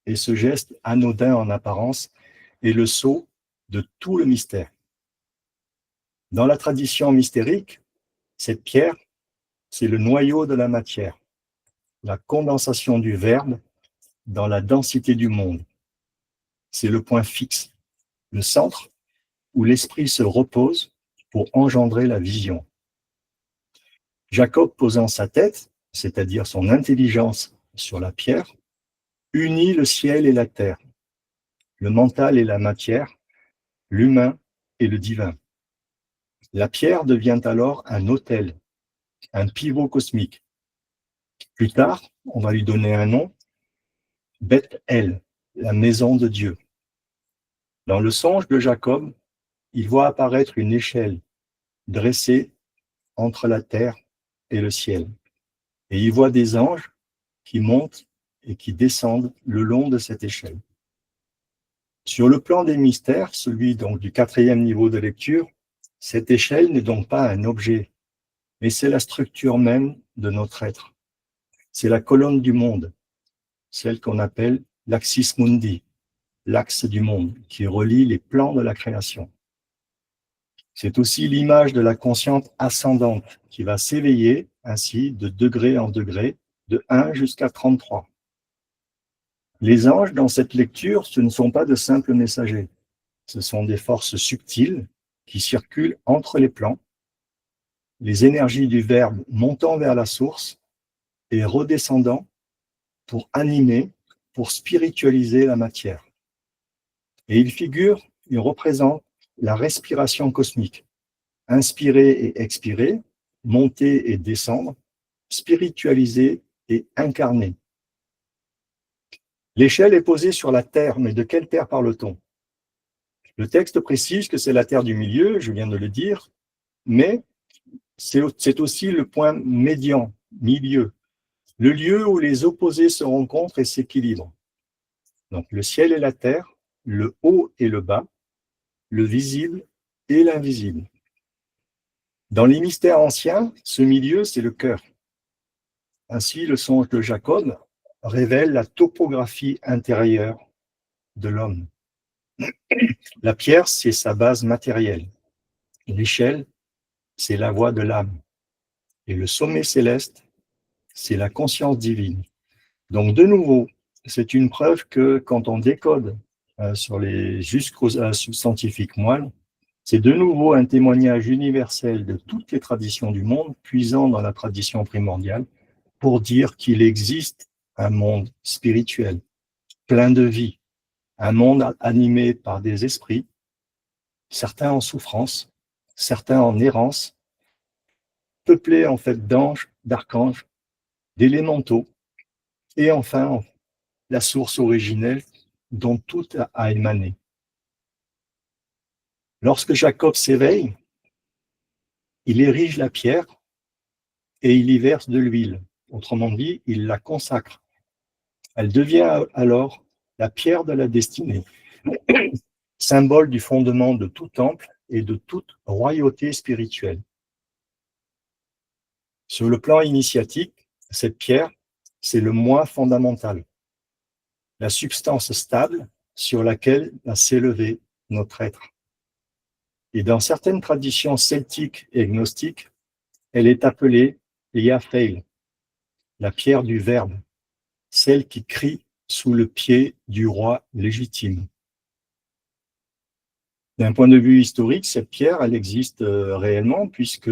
Et ce geste anodin en apparence est le sceau de tout le mystère. Dans la tradition mystérique, cette pierre, c'est le noyau de la matière, la condensation du verbe dans la densité du monde. C'est le point fixe, le centre où l'esprit se repose pour engendrer la vision. Jacob, posant sa tête, c'est-à-dire son intelligence sur la pierre, unit le ciel et la terre, le mental et la matière, l'humain et le divin. La pierre devient alors un autel, un pivot cosmique. Plus tard, on va lui donner un nom, Beth-El, la maison de Dieu. Dans le songe de Jacob, il voit apparaître une échelle dressée entre la terre et le ciel. Et il voit des anges qui montent et qui descendent le long de cette échelle. Sur le plan des mystères, celui donc du 4e niveau de lecture, cette échelle n'est donc pas un objet, mais c'est la structure même de notre être. C'est la colonne du monde, celle qu'on appelle l'axis mundi, l'axe du monde, qui relie les plans de la création. C'est aussi l'image de la conscience ascendante qui va s'éveiller ainsi de degré en degré, de 1 jusqu'à 33. Les anges, dans cette lecture, ce ne sont pas de simples messagers. Ce sont des forces subtiles qui circulent entre les plans, les énergies du Verbe montant vers la source et redescendant pour animer, pour spiritualiser la matière. Et il représente la respiration cosmique, inspirer et expirer, monter et descendre, spiritualiser et incarner. L'échelle est posée sur la terre, mais de quelle terre parle-t-on? Le texte précise que c'est la terre du milieu, je viens de le dire, mais c'est aussi le point médian, milieu, le lieu où les opposés se rencontrent et s'équilibrent. Donc le ciel et la terre, le haut et le bas, le visible et l'invisible. Dans les mystères anciens, ce milieu, c'est le cœur. Ainsi, le songe de Jacob révèle la topographie intérieure de l'homme. La pierre, c'est sa base matérielle. L'échelle, c'est la voie de l'âme. Et le sommet céleste, c'est la conscience divine. Donc, de nouveau, c'est une preuve que quand on décode jusqu'aux substantifiques moines, c'est de nouveau un témoignage universel de toutes les traditions du monde, puisant dans la tradition primordiale, pour dire qu'il existe un monde spirituel, plein de vie, un monde animé par des esprits, certains en souffrance, certains en errance, peuplés en fait d'anges, d'archanges, d'élémentaux, et enfin la source originelle dont tout a émané. Lorsque Jacob s'éveille, il érige la pierre et il y verse de l'huile. Autrement dit, il la consacre. Elle devient alors la pierre de la destinée, symbole du fondement de tout temple et de toute royauté spirituelle. Sur le plan initiatique, cette pierre, c'est le moi fondamental, la substance stable sur laquelle va s'élever notre être. Et dans certaines traditions celtiques et gnostiques, elle est appelée Yafeil, la pierre du Verbe, celle qui crie sous le pied du roi légitime. D'un point de vue historique, cette pierre, elle existe réellement puisque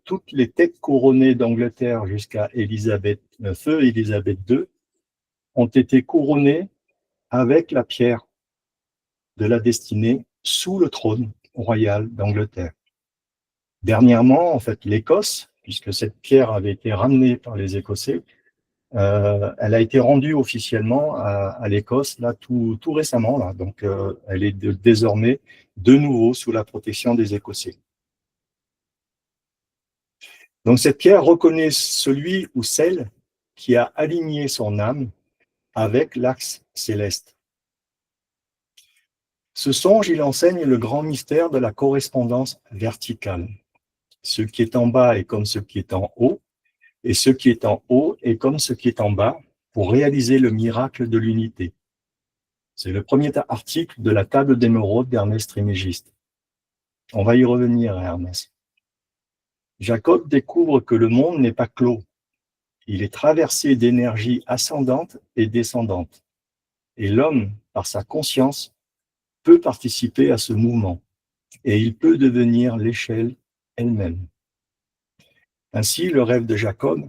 toutes les têtes couronnées d'Angleterre jusqu'à feu Élisabeth II ont été couronnées avec la pierre de la destinée sous le trône royal d'Angleterre. Dernièrement, en fait, l'Écosse, puisque cette pierre avait été ramenée par les Écossais, elle a été rendue officiellement à l'Écosse là tout récemment là, donc elle est désormais de nouveau sous la protection des Écossais. Donc cette pierre reconnaît celui ou celle qui a aligné son âme avec l'axe céleste. Ce songe, il enseigne le grand mystère de la correspondance verticale. Ce qui est en bas est comme ce qui est en haut, et ce qui est en haut est comme ce qui est en bas, pour réaliser le miracle de l'unité. C'est le premier article de la table d'émeraude d'Hermès Trismégiste. On va y revenir à Hermès. Jacob découvre que le monde n'est pas clos. Il est traversé d'énergies ascendantes et descendantes. Et l'homme, par sa conscience, peut participer à ce mouvement. Et il peut devenir l'échelle elle-même. Ainsi, le rêve de Jacob,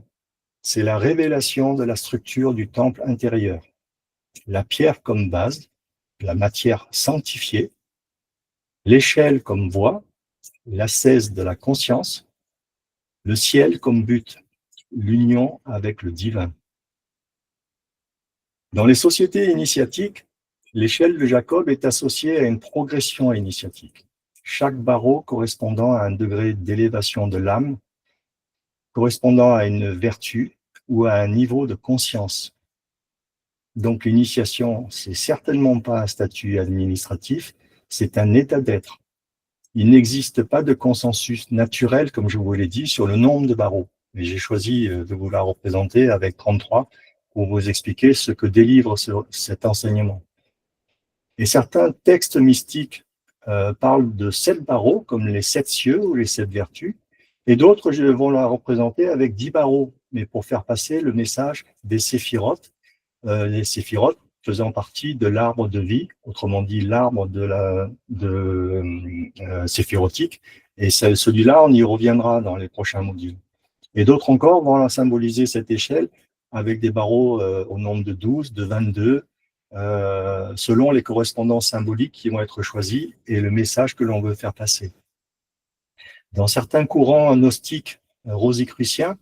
c'est la révélation de la structure du temple intérieur. La pierre comme base, la matière sanctifiée, l'échelle comme voie, l'ascèse de la conscience, le ciel comme but, l'union avec le divin. Dans les sociétés initiatiques, l'échelle de Jacob est associée à une progression initiatique. Chaque barreau correspondant à un degré d'élévation de l'âme, correspondant à une vertu ou à un niveau de conscience. Donc l'initiation, c'est certainement pas un statut administratif, c'est un état d'être. Il n'existe pas de consensus naturel, comme je vous l'ai dit, sur le nombre de barreaux. Mais j'ai choisi de vous la représenter avec 33 pour vous expliquer ce que délivre cet enseignement. Et certains textes mystiques parlent de 7 barreaux, comme les 7 cieux ou les 7 vertus, Et d'autres vont la représenter avec 10 barreaux, mais pour faire passer le message des séphirotes, les séphirotes faisant partie de l'arbre de vie, autrement dit l'arbre séphirotique. Et celui-là, on y reviendra dans les prochains modules. Et d'autres encore vont symboliser cette échelle avec des barreaux au nombre de 12, de 22, selon les correspondances symboliques qui vont être choisies et le message que l'on veut faire passer. Dans certains courants gnostiques rosicruciens,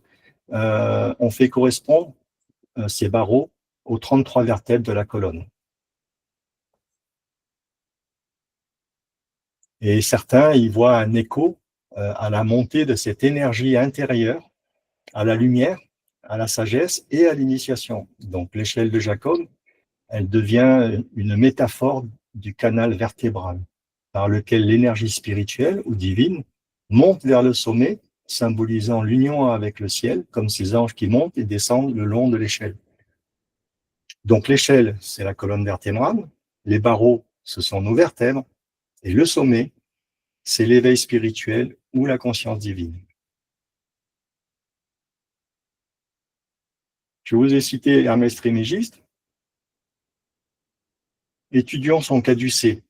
on fait correspondre ces barreaux aux 33 vertèbres de la colonne. Et certains y voient un écho à la montée de cette énergie intérieure, à la lumière, à la sagesse et à l'initiation. Donc l'échelle de Jacob, elle devient une métaphore du canal vertébral, par lequel l'énergie spirituelle ou divine monte vers le sommet, symbolisant l'union avec le ciel, comme ces anges qui montent et descendent le long de l'échelle. Donc l'échelle, c'est la colonne vertébrale, les barreaux, ce sont nos vertèbres, et le sommet, c'est l'éveil spirituel ou la conscience divine. Je vous ai cité Hermès Trismégiste. Étudions son caducée,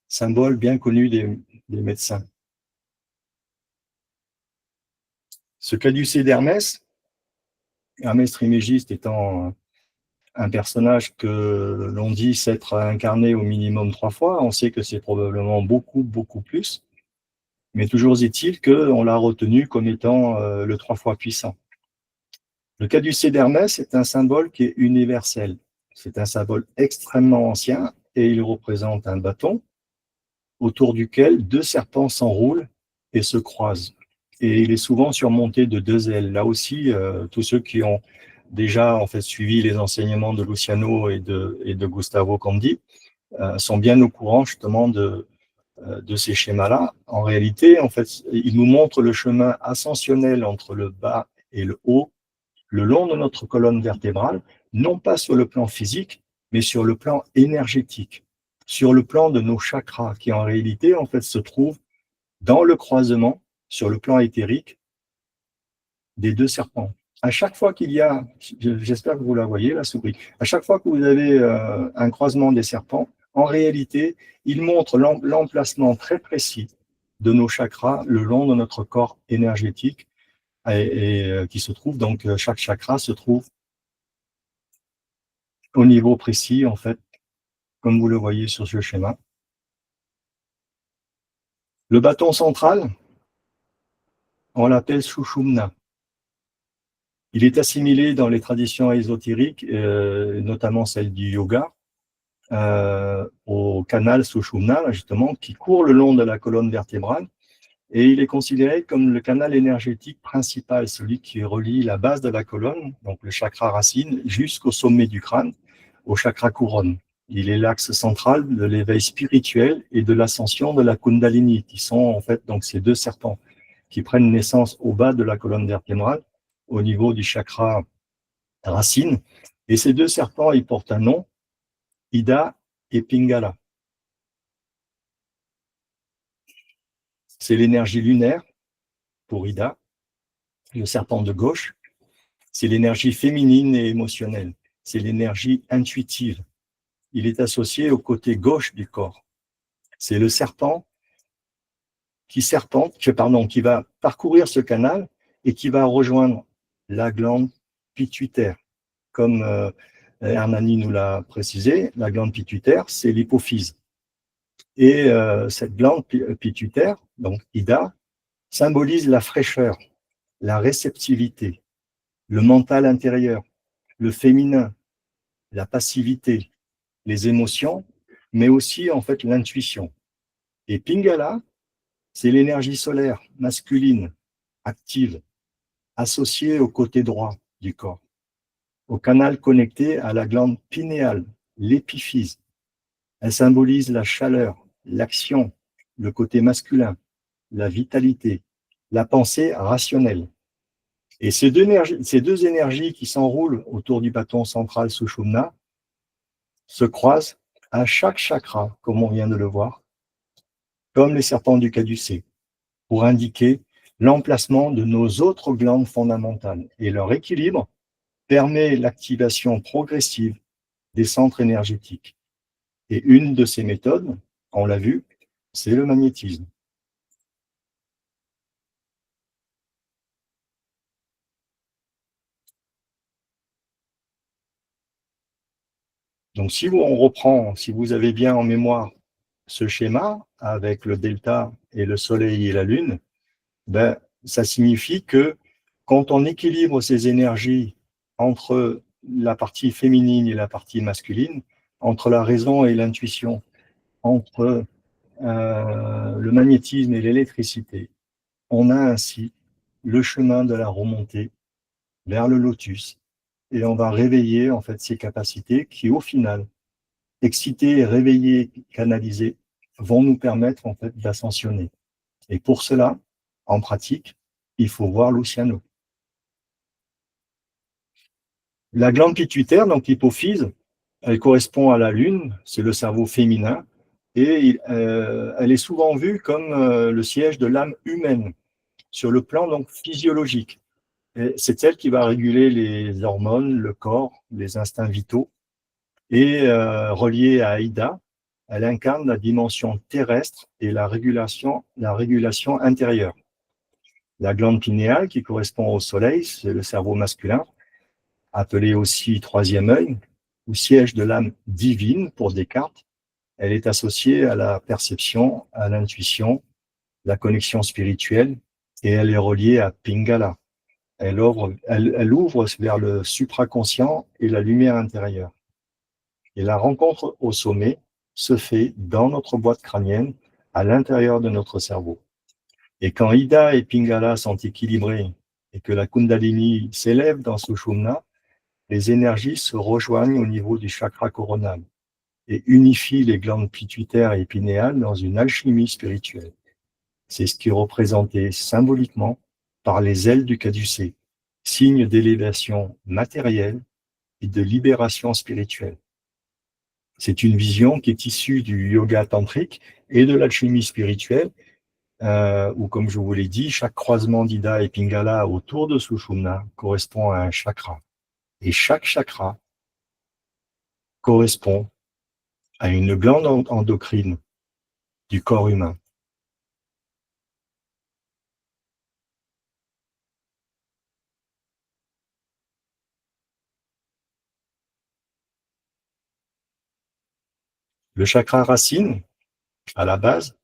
symbole bien connu des médecins. Ce caducée d'Hermès, Hermès Trismégiste étant un personnage que l'on dit s'être incarné au minimum 3 fois, on sait que c'est probablement beaucoup, beaucoup plus, mais toujours est-il qu'on l'a retenu comme étant le 3 fois puissant. Le caducée d'Hermès est un symbole qui est universel. C'est un symbole extrêmement ancien et il représente un bâton autour duquel 2 serpents s'enroulent et se croisent. Et il est souvent surmonté de 2 ailes. Là aussi, tous ceux qui ont déjà en fait suivi les enseignements de Luciano et de Gustavo Conti sont bien au courant justement de ces schémas-là. En réalité, en fait, ils nous montrent le chemin ascensionnel entre le bas et le haut, le long de notre colonne vertébrale, non pas sur le plan physique, mais sur le plan énergétique, sur le plan de nos chakras, qui en réalité, en fait, se trouvent dans le croisement, sur le plan éthérique, des 2 serpents. À chaque fois qu'il y a, j'espère que vous la voyez, la souris, à chaque fois que vous avez un croisement des serpents, en réalité, il montre l'emplacement très précis de nos chakras le long de notre corps énergétique et qui se trouve, donc chaque chakra se trouve au niveau précis, en fait, comme vous le voyez sur ce schéma. Le bâton central, on l'appelle Sushumna. Il est assimilé dans les traditions ésotériques, notamment celle du yoga, au canal Sushumna, justement, qui court le long de la colonne vertébrale, et il est considéré comme le canal énergétique principal, celui qui relie la base de la colonne, donc le chakra racine, jusqu'au sommet du crâne, au chakra couronne. Il est l'axe central de l'éveil spirituel et de l'ascension de la Kundalini, qui sont en fait donc ces 2 serpents qui prennent naissance au bas de la colonne vertébrale, au niveau du chakra racine. Et ces 2 serpents, ils portent un nom, Ida et Pingala. C'est l'énergie lunaire pour Ida, le serpent de gauche. C'est l'énergie féminine et émotionnelle. C'est l'énergie intuitive. Il est associé au côté gauche du corps. C'est le serpent qui va parcourir ce canal et qui va rejoindre la glande pituitaire. Comme Hernani nous l'a précisé, la glande pituitaire, c'est l'hypophyse. Et cette glande pituitaire, donc Ida, symbolise la fraîcheur, la réceptivité, le mental intérieur, le féminin, la passivité, les émotions, mais aussi en fait l'intuition. Et Pingala, c'est l'énergie solaire masculine, active, associée au côté droit du corps, au canal connecté à la glande pinéale, l'épiphyse. Elle symbolise la chaleur, l'action, le côté masculin, la vitalité, la pensée rationnelle. Et ces 2 énergies qui s'enroulent autour du bâton central Sushumna se croisent à chaque chakra, comme on vient de le voir, comme les serpents du caducée, pour indiquer l'emplacement de nos autres glandes fondamentales. Et leur équilibre permet l'activation progressive des centres énergétiques. Et une de ces méthodes, on l'a vu, c'est le magnétisme. Donc, si vous avez bien en mémoire ce schéma avec le delta et le soleil et la lune, ben, ça signifie que quand on équilibre ces énergies entre la partie féminine et la partie masculine, entre la raison et l'intuition, entre le magnétisme et l'électricité, on a ainsi le chemin de la remontée vers le lotus et on va réveiller en fait ces capacités qui au final, excitées, réveillées, canalisées, vont nous permettre en fait d'ascensionner. Et pour cela, en pratique, il faut voir l'océano. La glande pituitaire, donc l'hypophyse, elle correspond à la lune, c'est le cerveau féminin, et elle est souvent vue comme le siège de l'âme humaine, sur le plan donc physiologique. C'est elle qui va réguler les hormones, le corps, les instincts vitaux, et reliée à Ida, elle incarne la dimension terrestre et la régulation intérieure. La glande pinéale, qui correspond au soleil, c'est le cerveau masculin, appelé aussi troisième œil, ou siège de l'âme divine pour Descartes. Elle est associée à la perception, à l'intuition, la connexion spirituelle, et elle est reliée à Pingala. Elle ouvre vers le supraconscient et la lumière intérieure. Et la rencontre au sommet se fait dans notre boîte crânienne, à l'intérieur de notre cerveau. Et quand Ida et Pingala sont équilibrés et que la Kundalini s'élève dans Sushumna, les énergies se rejoignent au niveau du chakra coronal et unifient les glandes pituitaires et pinéales dans une alchimie spirituelle. C'est ce qui est représenté symboliquement par les ailes du caducée, signe d'élévation matérielle et de libération spirituelle. C'est une vision qui est issue du yoga tantrique et de l'alchimie spirituelle, où, comme je vous l'ai dit, chaque croisement d'Ida et Pingala autour de Sushumna correspond à un chakra. Et chaque chakra correspond à une glande endocrine du corps humain. Le chakra racine, à la base,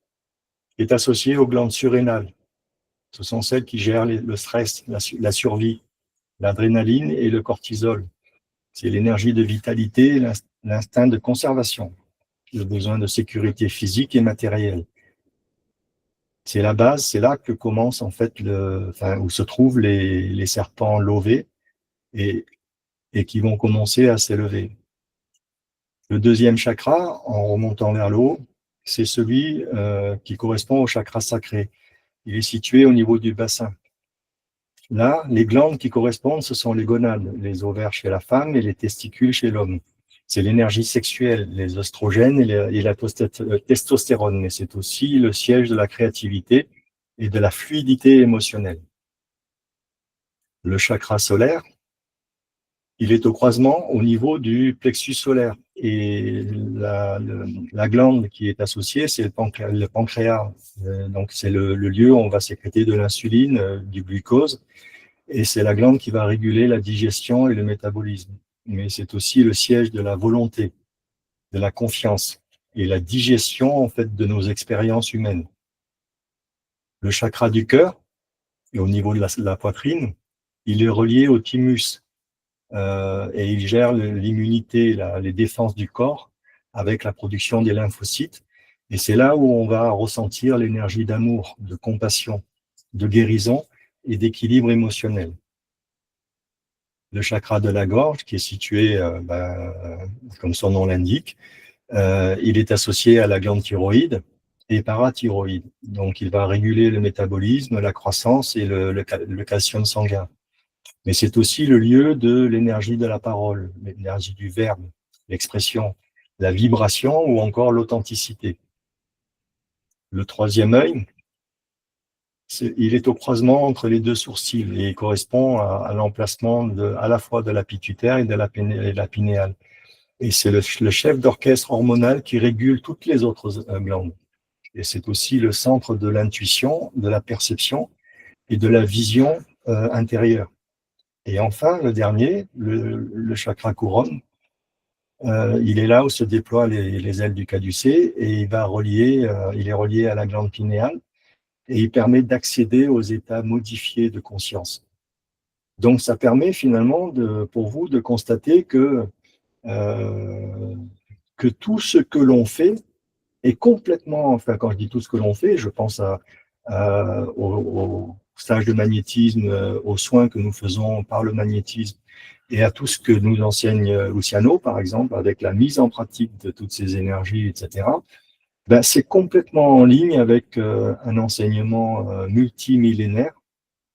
est associé aux glandes surrénales. Ce sont celles qui gèrent le stress, la survie, l'adrénaline et le cortisol. C'est l'énergie de vitalité, l'instinct de conservation, le besoin de sécurité physique et matérielle. C'est la base, c'est là que commence en fait où se trouvent les serpents lovés et qui vont commencer à s'élever. Le deuxième chakra, en remontant vers le haut, c'est celui qui correspond au chakra sacré. Il est situé au niveau du bassin. Là, les glandes qui correspondent, ce sont les gonades, les ovaires chez la femme et les testicules chez l'homme. C'est l'énergie sexuelle, les oestrogènes et la testostérone, mais c'est aussi le siège de la créativité et de la fluidité émotionnelle. Le chakra solaire, il est au croisement au niveau du plexus solaire. Et la glande qui est associée, c'est le pancréas. Donc, c'est le lieu où on va sécréter de l'insuline, du glucose. Et c'est la glande qui va réguler la digestion et le métabolisme. Mais c'est aussi le siège de la volonté, de la confiance et la digestion, en fait, de nos expériences humaines. Le chakra du cœur, et au niveau de la poitrine, il est relié au thymus. Et il gère l'immunité, les défenses du corps avec la production des lymphocytes. Et c'est là où on va ressentir l'énergie d'amour, de compassion, de guérison et d'équilibre émotionnel. Le chakra de la gorge, qui est situé, comme son nom l'indique, il est associé à la glande thyroïde et parathyroïde. Donc, il va réguler le métabolisme, la croissance et le calcium sanguin. Mais c'est aussi le lieu de l'énergie de la parole, l'énergie du verbe, l'expression, la vibration ou encore l'authenticité. Le troisième œil, il est au croisement entre les deux sourcils et il correspond à l'emplacement à la fois de la pituitaire et de la pinéale. Et c'est le chef d'orchestre hormonal qui régule toutes les autres glandes. Et c'est aussi le centre de l'intuition, de la perception et de la vision intérieure. Et enfin, le dernier, le chakra couronne, il est là où se déploient les ailes du caducée et il est relié à la glande pinéale et il permet d'accéder aux états modifiés de conscience. Donc, ça permet finalement pour vous de constater que tout ce que l'on fait est complètement, enfin, quand je dis tout ce que l'on fait, je pense au stage de magnétisme, aux soins que nous faisons par le magnétisme et à tout ce que nous enseigne Luciano, par exemple, avec la mise en pratique de toutes ces énergies, etc. Ben, c'est complètement en ligne avec un enseignement multimillénaire,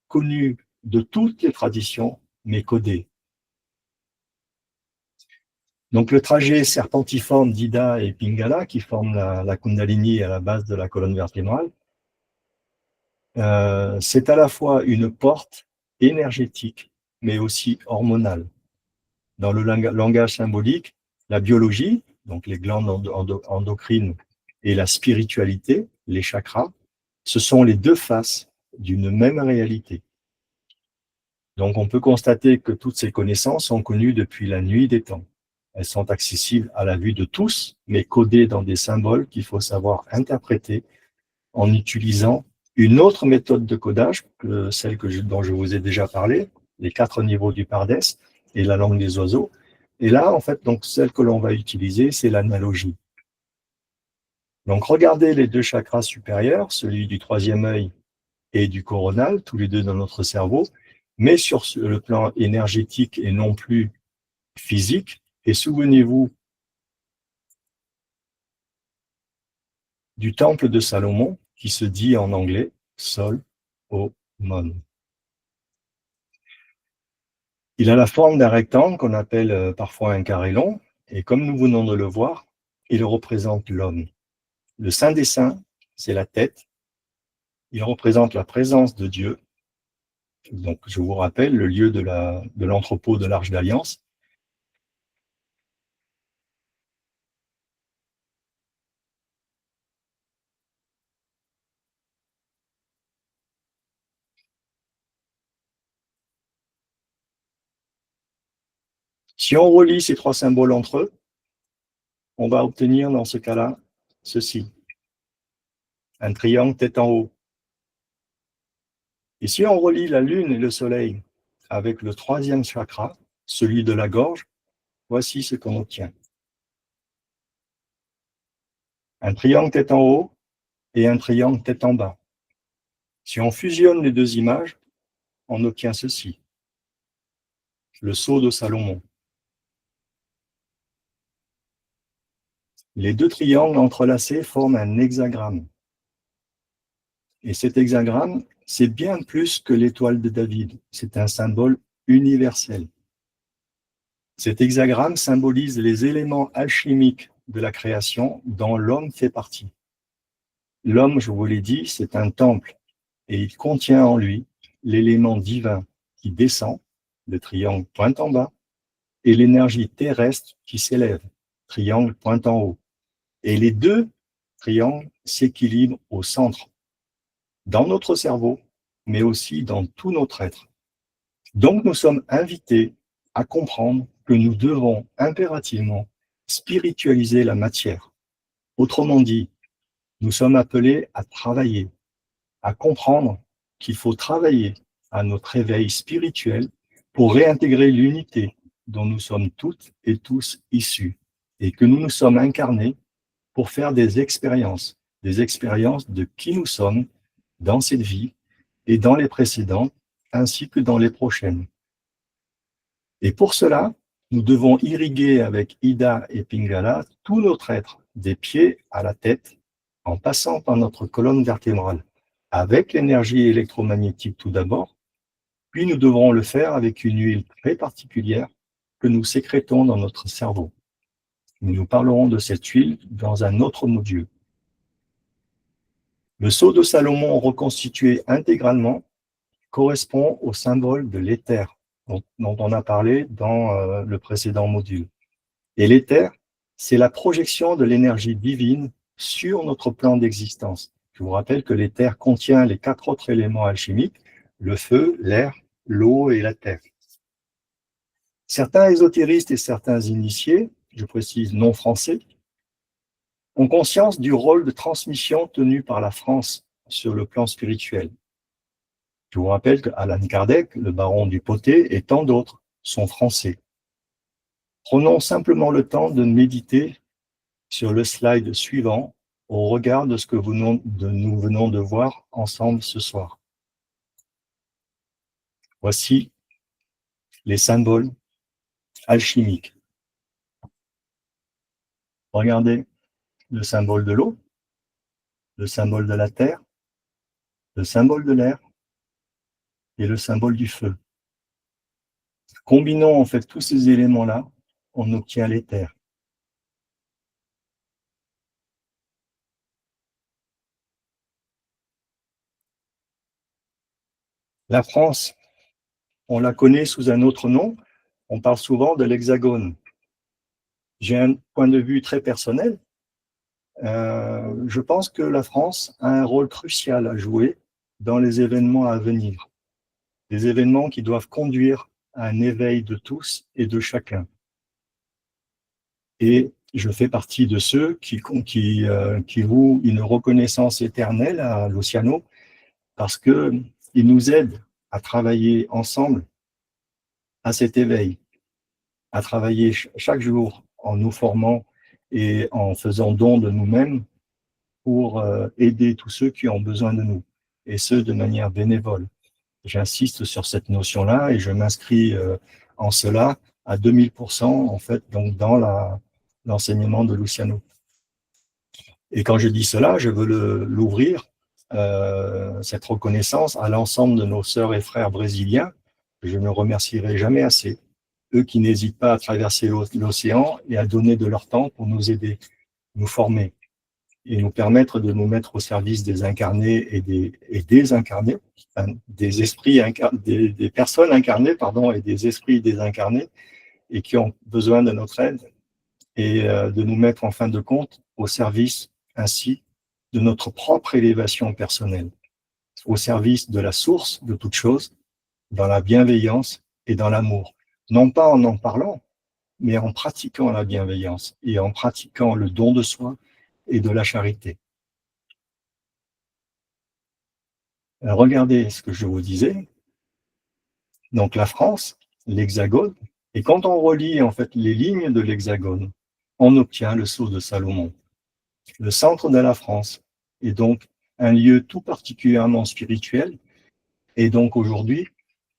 connu de toutes les traditions, mais codé. Donc le trajet serpentiforme d'Ida et Pingala, qui forment la Kundalini à la base de la colonne vertébrale, c'est à la fois une porte énergétique, mais aussi hormonale. Dans le langage symbolique, la biologie, donc les glandes endocrines, et la spiritualité, les chakras, ce sont les deux faces d'une même réalité. Donc on peut constater que toutes ces connaissances sont connues depuis la nuit des temps. Elles sont accessibles à la vue de tous, mais codées dans des symboles qu'il faut savoir interpréter en utilisant une autre méthode de codage, que celle dont je vous ai déjà parlé, les 4 niveaux du Pardès et la langue des oiseaux. Et là, en fait, donc celle que l'on va utiliser, c'est l'analogie. Donc, regardez les deux chakras supérieurs, celui du 3e œil et du coronal, tous les deux dans notre cerveau, mais sur le plan énergétique et non plus physique. Et souvenez-vous du temple de Salomon, qui se dit en anglais Sol, O, Mon. Il a la forme d'un rectangle qu'on appelle parfois un carré long, et comme nous venons de le voir, il représente l'homme. Le Saint des Saints, c'est la tête. Il représente la présence de Dieu. Donc, je vous rappelle le lieu de l'entrepôt de l'Arche d'Alliance. Si on relie ces 3 symboles entre eux, on va obtenir dans ce cas-là ceci. Un triangle tête en haut. Et si on relie la Lune et le Soleil avec le 3e chakra, celui de la gorge, voici ce qu'on obtient. Un triangle tête en haut et un triangle tête en bas. Si on fusionne les deux images, on obtient ceci. Le sceau de Salomon. Les deux triangles entrelacés forment un hexagramme. Et cet hexagramme, c'est bien plus que l'étoile de David. C'est un symbole universel. Cet hexagramme symbolise les éléments alchimiques de la création dont l'homme fait partie. L'homme, je vous l'ai dit, c'est un temple et il contient en lui l'élément divin qui descend, le triangle pointe en bas, et l'énergie terrestre qui s'élève, triangle pointe en haut. Et les deux triangles s'équilibrent au centre, dans notre cerveau, mais aussi dans tout notre être. Donc nous sommes invités à comprendre que nous devons impérativement spiritualiser la matière. Autrement dit, nous sommes appelés à travailler, à comprendre qu'il faut travailler à notre éveil spirituel pour réintégrer l'unité dont nous sommes toutes et tous issus, et que nous nous sommes incarnés pour faire des expériences de qui nous sommes dans cette vie et dans les précédentes, ainsi que dans les prochaines. Et pour cela, nous devons irriguer avec Ida et Pingala tout notre être, des pieds à la tête, en passant par notre colonne vertébrale, avec l'énergie électromagnétique tout d'abord, puis nous devrons le faire avec une huile très particulière que nous sécrétons dans notre cerveau. Nous parlerons de cette huile dans un autre module. Le sceau de Salomon reconstitué intégralement correspond au symbole de l'éther dont on a parlé dans le précédent module. Et l'éther, c'est la projection de l'énergie divine sur notre plan d'existence. Je vous rappelle que l'éther contient les 4 autres éléments alchimiques, le feu, l'air, l'eau et la terre. Certains ésotéristes et certains initiés, je précise non français, ont conscience du rôle de transmission tenu par la France sur le plan spirituel. Je vous rappelle que Allan Kardec, le baron du Poté et tant d'autres sont français. Prenons simplement le temps de méditer sur le slide suivant au regard de ce que nous venons de voir ensemble ce soir. Voici les symboles alchimiques. Regardez le symbole de l'eau, le symbole de la terre, le symbole de l'air et le symbole du feu. Combinons en fait tous ces éléments-là, on obtient l'éther. La France, on la connaît sous un autre nom, on parle souvent de l'hexagone. J'ai un point de vue très personnel. Je pense que la France a un rôle crucial à jouer dans les événements à venir. Des événements qui doivent conduire à un éveil de tous et de chacun. Et je fais partie de ceux qui vouent une reconnaissance éternelle à Luciano parce qu'il nous aide à travailler ensemble à cet éveil, à travailler chaque jour en nous formant et en faisant don de nous-mêmes pour aider tous ceux qui ont besoin de nous, et ce, de manière bénévole. J'insiste sur cette notion-là et je m'inscris en cela à 2000% en fait, donc dans l'enseignement de Luciano. Et quand je dis cela, je veux l'ouvrir, cette reconnaissance à l'ensemble de nos sœurs et frères brésiliens. Je ne remercierai jamais assez. Eux qui n'hésitent pas à traverser l'océan et à donner de leur temps pour nous aider, nous former et nous permettre de nous mettre au service des incarnés et des désincarnés, des esprits des personnes incarnées, pardon, et des esprits désincarnés, et qui ont besoin de notre aide, et de nous mettre en fin de compte au service ainsi de notre propre élévation personnelle, au service de la source de toute chose, dans la bienveillance et dans l'amour. Non pas en parlant, mais en pratiquant la bienveillance et en pratiquant le don de soi et de la charité. Alors, regardez ce que je vous disais. Donc la France, l'hexagone, et quand on relie en fait les lignes de l'hexagone, on obtient le sceau de Salomon. Le centre de la France est donc un lieu tout particulièrement spirituel, et donc aujourd'hui,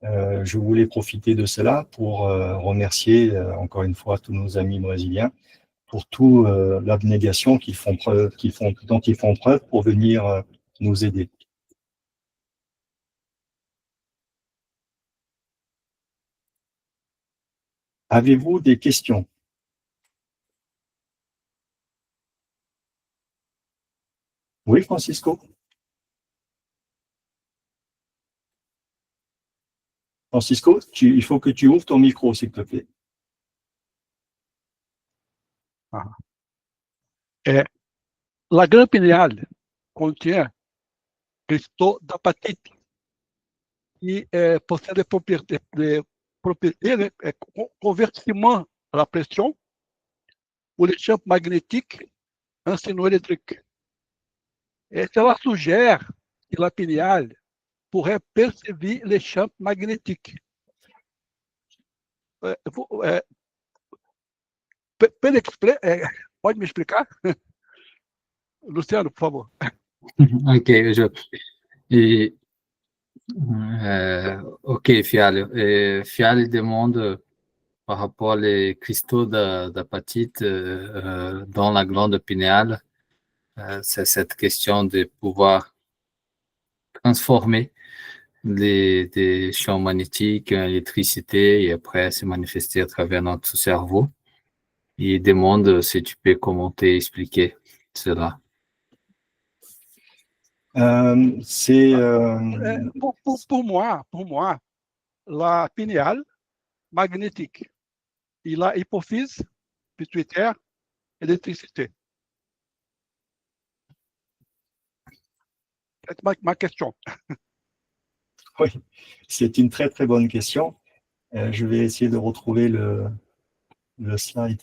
je voulais profiter de cela pour remercier encore une fois tous nos amis brésiliens pour toute l'abnégation dont ils font preuve pour venir nous aider. Avez-vous des questions? Oui, Francisco? Francisco, il faut que tu ouvres ton micro, s'il te plaît. La glande pinéale contient cristaux d'apatite qui possèdent des propriétés de convertissement à la pression ou les champs magnétiques en signaux électriques. Et cela suggère que la pinéale pourrait perceber les champs magnétiques. Pode me explicar? Luciano, por favor. Ok, ok, Fialho. Fialho demande par rapport aux cristaux d'apatite dans la glande pinéale. C'est cette question de pouvoir transformer des champs magnétiques en électricité et après se manifester à travers notre cerveau. Il demande si tu peux commenter, expliquer cela. C'est Pour moi, la pinéale magnétique et la hypophyse pituitaire électricité. C'est ma question. oui, c'est une très très bonne question. Je vais essayer de retrouver le slide.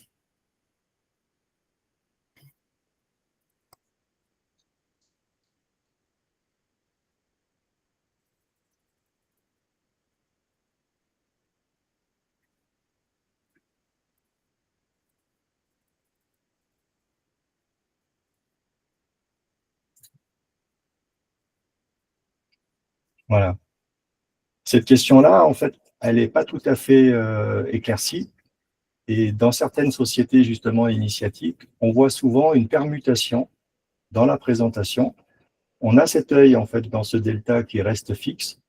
Voilà. Cette question-là, en fait, elle n'est pas tout à fait éclaircie. Et dans certaines sociétés, justement, initiatiques, on voit souvent une permutation dans la présentation. On a cet œil, en fait, dans ce delta qui reste fixe,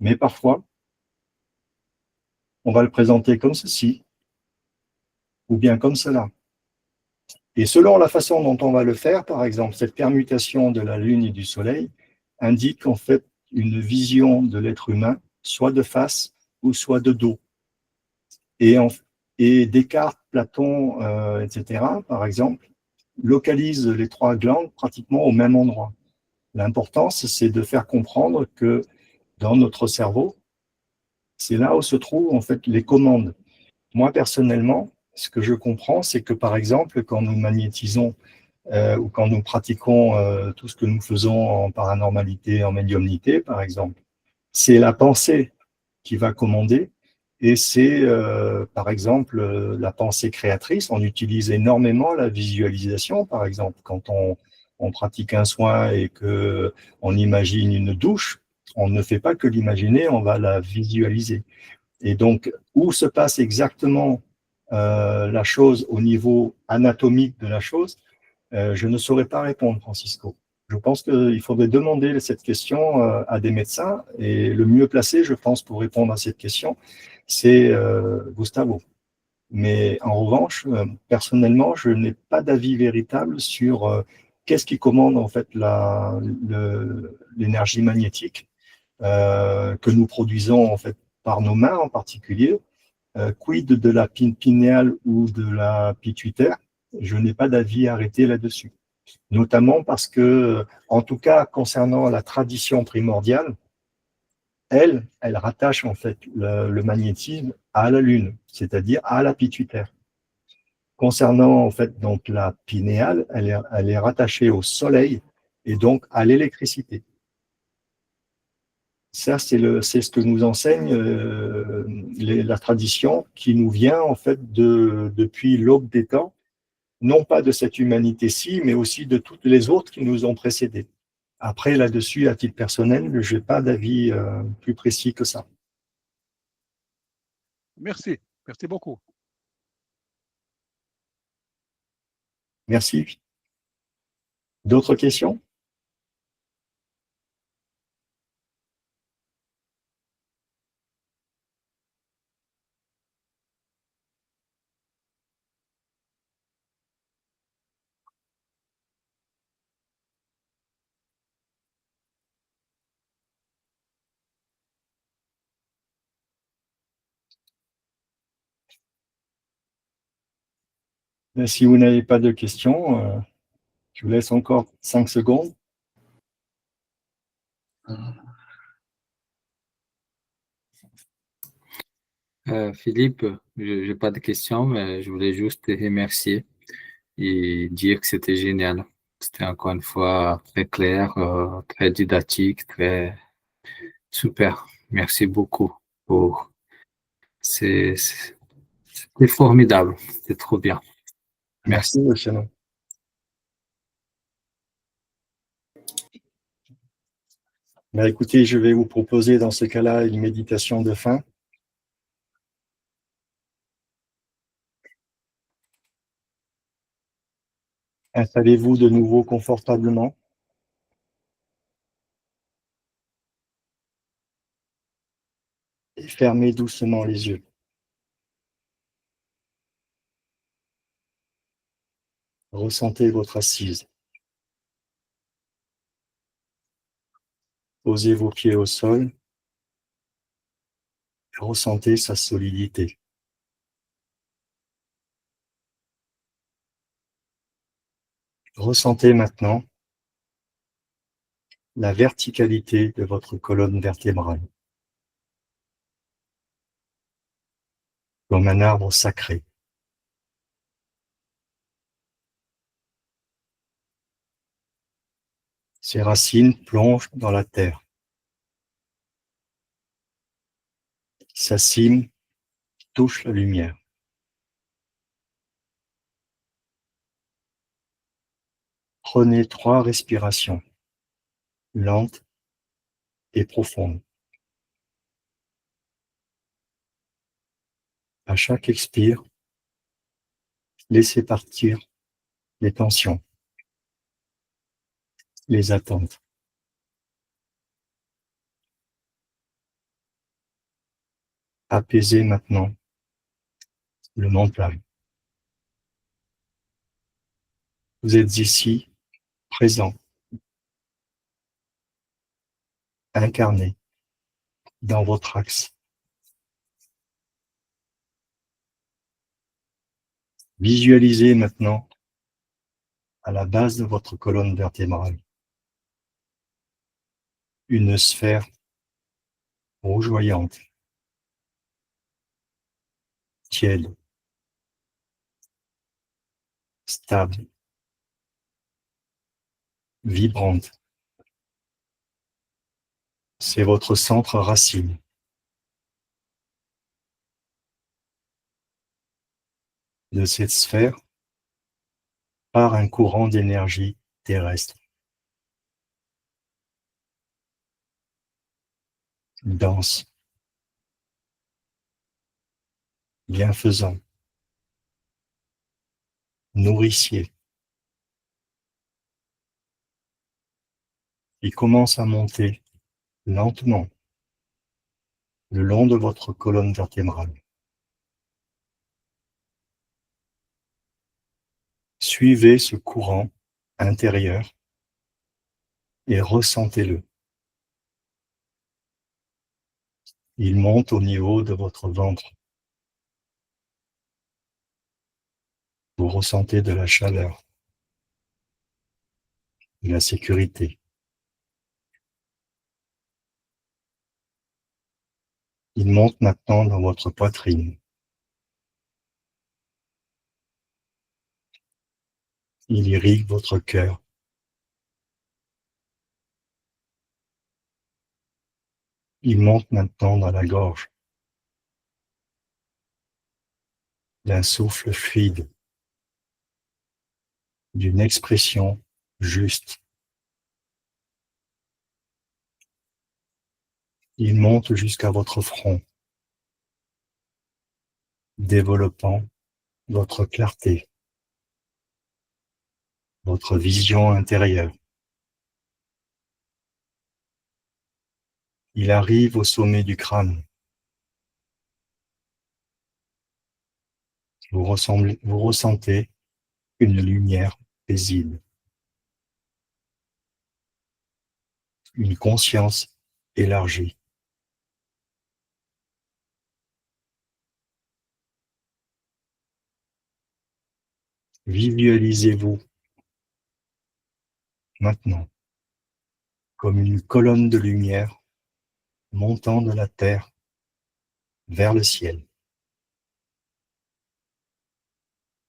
mais parfois, on va le présenter comme ceci, ou bien comme cela. Et selon la façon dont on va le faire, par exemple, cette permutation de la Lune et du Soleil indique, en fait, une vision de l'être humain, soit de face ou soit de dos. Et Descartes, Platon, etc., par exemple, localisent les trois glandes pratiquement au même endroit. L'importance, c'est de faire comprendre que dans notre cerveau, c'est là où se trouvent en fait les commandes. Moi, personnellement, ce que je comprends, c'est que par exemple, quand nous magnétisons ou quand nous pratiquons tout ce que nous faisons en paranormalité, en médiumnité, par exemple, c'est la pensée qui va commander. Et c'est, par exemple, la pensée créatrice. On utilise énormément la visualisation, par exemple, quand on pratique un soin et qu'on imagine une douche, on ne fait pas que l'imaginer, on va la visualiser. Et donc, où se passe exactement la chose au niveau anatomique de la chose, je ne saurais pas répondre, Francisco. Je pense qu'il faudrait demander cette question à des médecins et le mieux placé, je pense, pour répondre à cette question, c'est Gustavo. Mais en revanche, personnellement, je n'ai pas d'avis véritable sur qu'est-ce qui commande en fait l'énergie magnétique que nous produisons en fait par nos mains en particulier. Quid de la pinéale ou de la pituitaire? Je n'ai pas d'avis arrêté là-dessus. Notamment parce que, en tout cas, concernant la tradition primordiale, elle rattache en fait le magnétisme à la Lune, c'est-à-dire à la pituitaire. Concernant en fait donc la pinéale, elle est rattachée au Soleil et donc à l'électricité. Ça, c'est ce que nous enseigne la tradition qui nous vient en fait depuis l'aube des temps, non pas de cette humanité-ci, mais aussi de toutes les autres qui nous ont précédés. Après, là-dessus, à titre personnel, je n'ai pas d'avis plus précis que ça. Merci. Merci beaucoup. Merci. D'autres questions? Si vous n'avez pas de questions, je vous laisse encore 5 secondes. Philippe, je n'ai pas de questions, mais je voulais juste te remercier et dire que c'était génial. C'était encore une fois très clair, très didactique, très super. Merci beaucoup pour. C'est formidable. C'est trop bien. Merci, Luciano. Ben, écoutez, je vais vous proposer dans ce cas-là une méditation de fin. Installez-vous de nouveau confortablement. Et fermez doucement les yeux. Ressentez votre assise. Posez vos pieds au sol et ressentez sa solidité. Ressentez maintenant la verticalité de votre colonne vertébrale, comme un arbre sacré. Ses racines plongent dans la terre. Sa cime touche la lumière. Prenez 3 respirations, lentes et profondes. À chaque expire, laissez partir les tensions, les attentes. Apaisez maintenant le mental. Vous êtes ici, présent, incarné dans votre axe. Visualisez maintenant à la base de votre colonne vertébrale une sphère rougeoyante, tiède, stable, vibrante. C'est votre centre racine. De cette sphère part un courant d'énergie terrestre, dense, bienfaisant, nourricier. Il commence à monter lentement le long de votre colonne vertébrale. Suivez ce courant intérieur et ressentez-le. Il monte au niveau de votre ventre. Vous ressentez de la chaleur, de la sécurité. Il monte maintenant dans votre poitrine. Il irrigue votre cœur. Il monte maintenant dans la gorge. D'un souffle fluide, d'une expression juste. Il monte jusqu'à votre front, développant votre clarté, votre vision intérieure. Il arrive au sommet du crâne. Vous ressentez une lumière paisible, une conscience élargie. Visualisez-vous maintenant comme une colonne de lumière montant de la terre vers le ciel.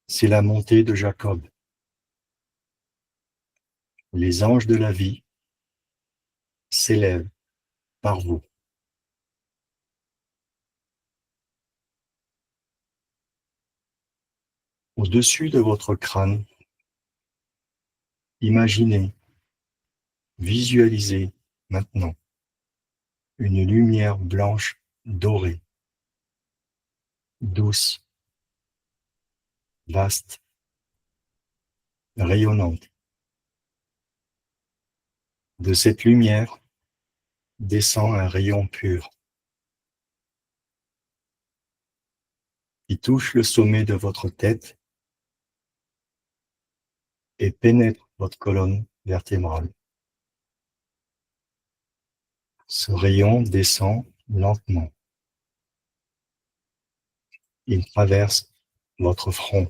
C'est la montée de Jacob. Les anges de la vie s'élèvent par vous. Au-dessus de votre crâne, imaginez, visualisez maintenant une lumière blanche dorée, douce, vaste, rayonnante. De cette lumière descend un rayon pur qui touche le sommet de votre tête et pénètre votre colonne vertébrale. Ce rayon descend lentement. Il traverse votre front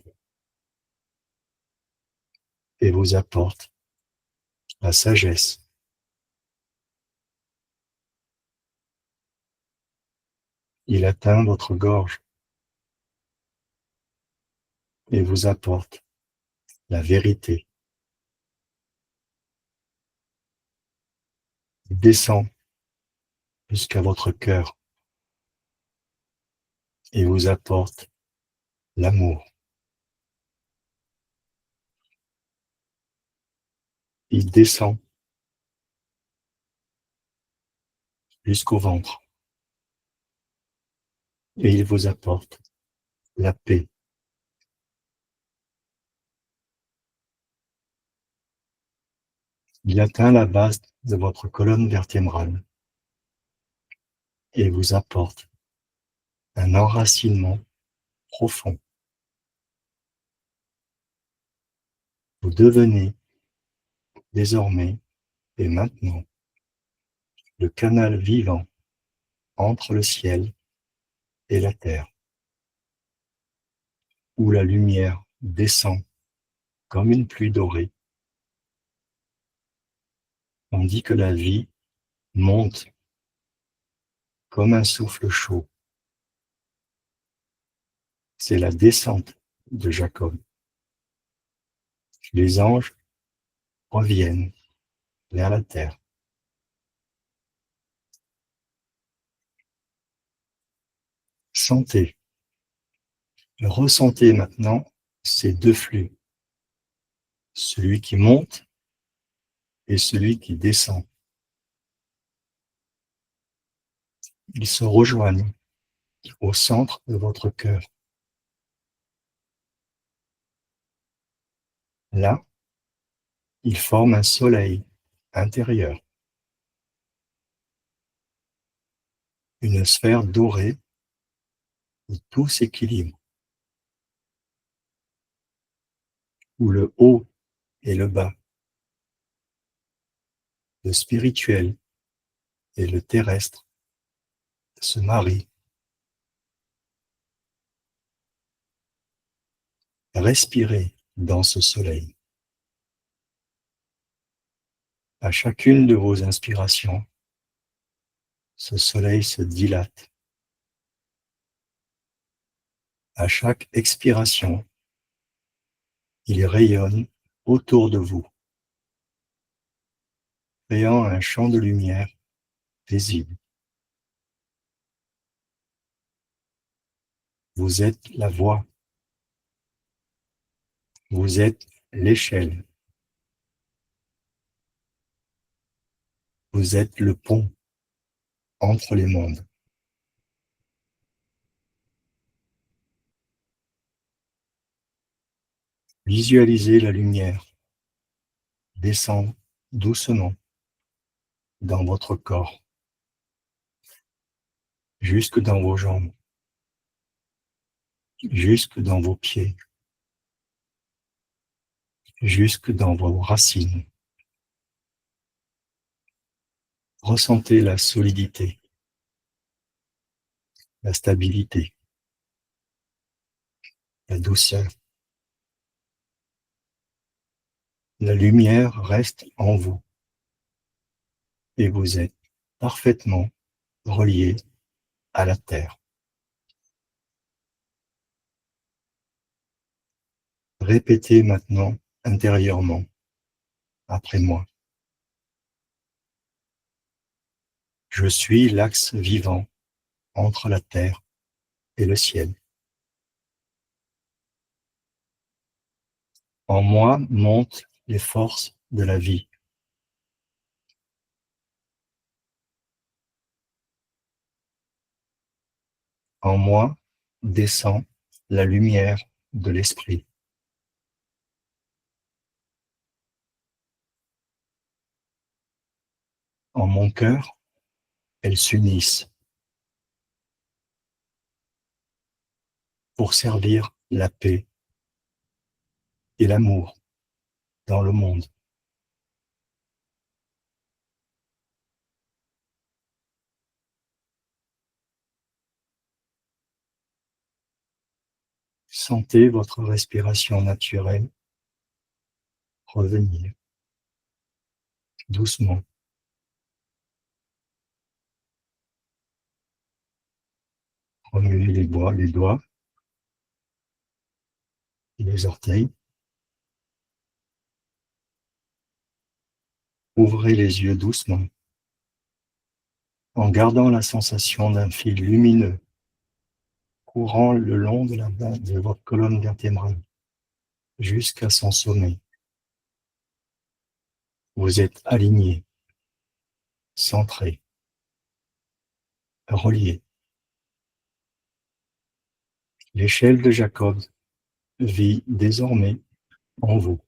et vous apporte la sagesse. Il atteint votre gorge et vous apporte la vérité. Il descend jusqu'à votre cœur et vous apporte l'amour. Il descend jusqu'au ventre et il vous apporte la paix. Il atteint la base de votre colonne vertébrale et vous apporte un enracinement profond. Vous devenez désormais et maintenant le canal vivant entre le ciel et la terre, où la lumière descend comme une pluie dorée, tandis que la vie monte comme un souffle chaud. C'est la descente de Jacob. Les anges reviennent vers la terre. Sentez, ressentez maintenant ces deux flux, celui qui monte et celui qui descend. Ils se rejoignent au centre de votre cœur. Là, ils forment un soleil intérieur, une sphère dorée où tout s'équilibre, où le haut et le bas, le spirituel et le terrestre se marient. Respirez dans ce soleil. À chacune de vos inspirations, ce soleil se dilate. À chaque expiration, il rayonne autour de vous, créant un champ de lumière paisible. Vous êtes la voie. Vous êtes l'échelle. Vous êtes le pont entre les mondes. Visualisez la lumière descendre doucement dans votre corps, jusque dans vos jambes, jusque dans vos pieds, jusque dans vos racines. Ressentez la solidité, la stabilité, la douceur. La lumière reste en vous et vous êtes parfaitement relié à la terre. Répétez maintenant intérieurement après moi. Je suis l'axe vivant entre la terre et le ciel. En moi montent les forces de la vie. En moi descend la lumière de l'esprit. En mon cœur, elles s'unissent pour servir la paix et l'amour dans le monde. Sentez votre respiration naturelle revenir doucement. Remuez les doigts, et les orteils. Ouvrez les yeux doucement, en gardant la sensation d'un fil lumineux courant le long de la base de votre colonne vertébrale jusqu'à son sommet. Vous êtes aligné, centré, relié. L'échelle de Jacob vit désormais en vous.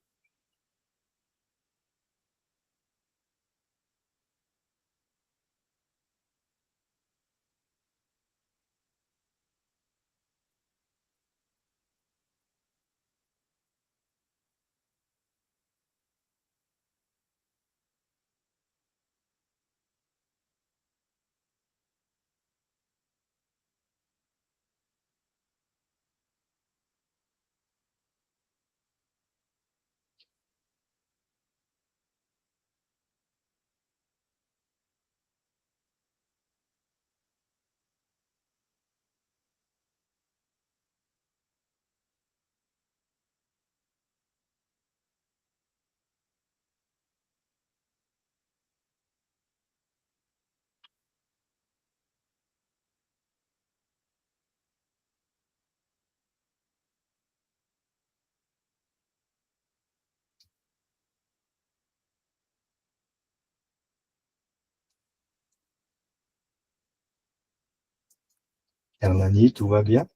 Hernani, tout va bien?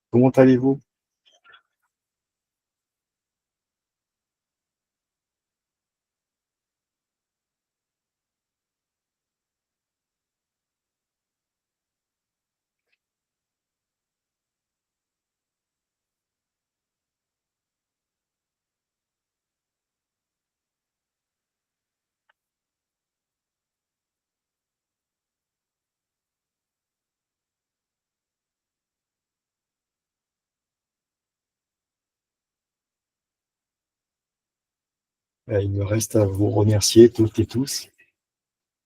Comment allez-vous? Il me reste à vous remercier toutes et tous.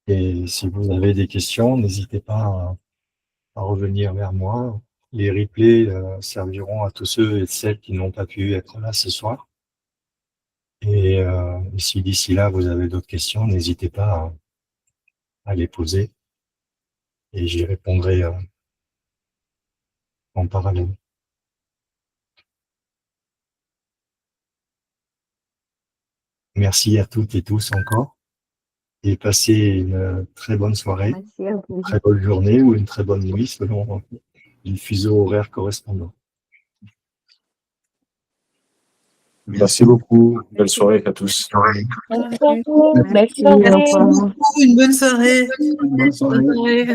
Et si vous avez des questions, n'hésitez pas à revenir vers moi. Les replays serviront à tous ceux et celles qui n'ont pas pu être là ce soir. Et si d'ici là, vous avez d'autres questions, n'hésitez pas à les poser. Et j'y répondrai en parallèle. Merci à toutes et tous encore. Et passez une très bonne soirée, Merci à vous. une très bonne journée ou une très bonne nuit selon le fuseau horaire correspondant. Merci beaucoup. Belle soirée à tous. Merci. Au revoir. Une bonne soirée. Bonne soirée.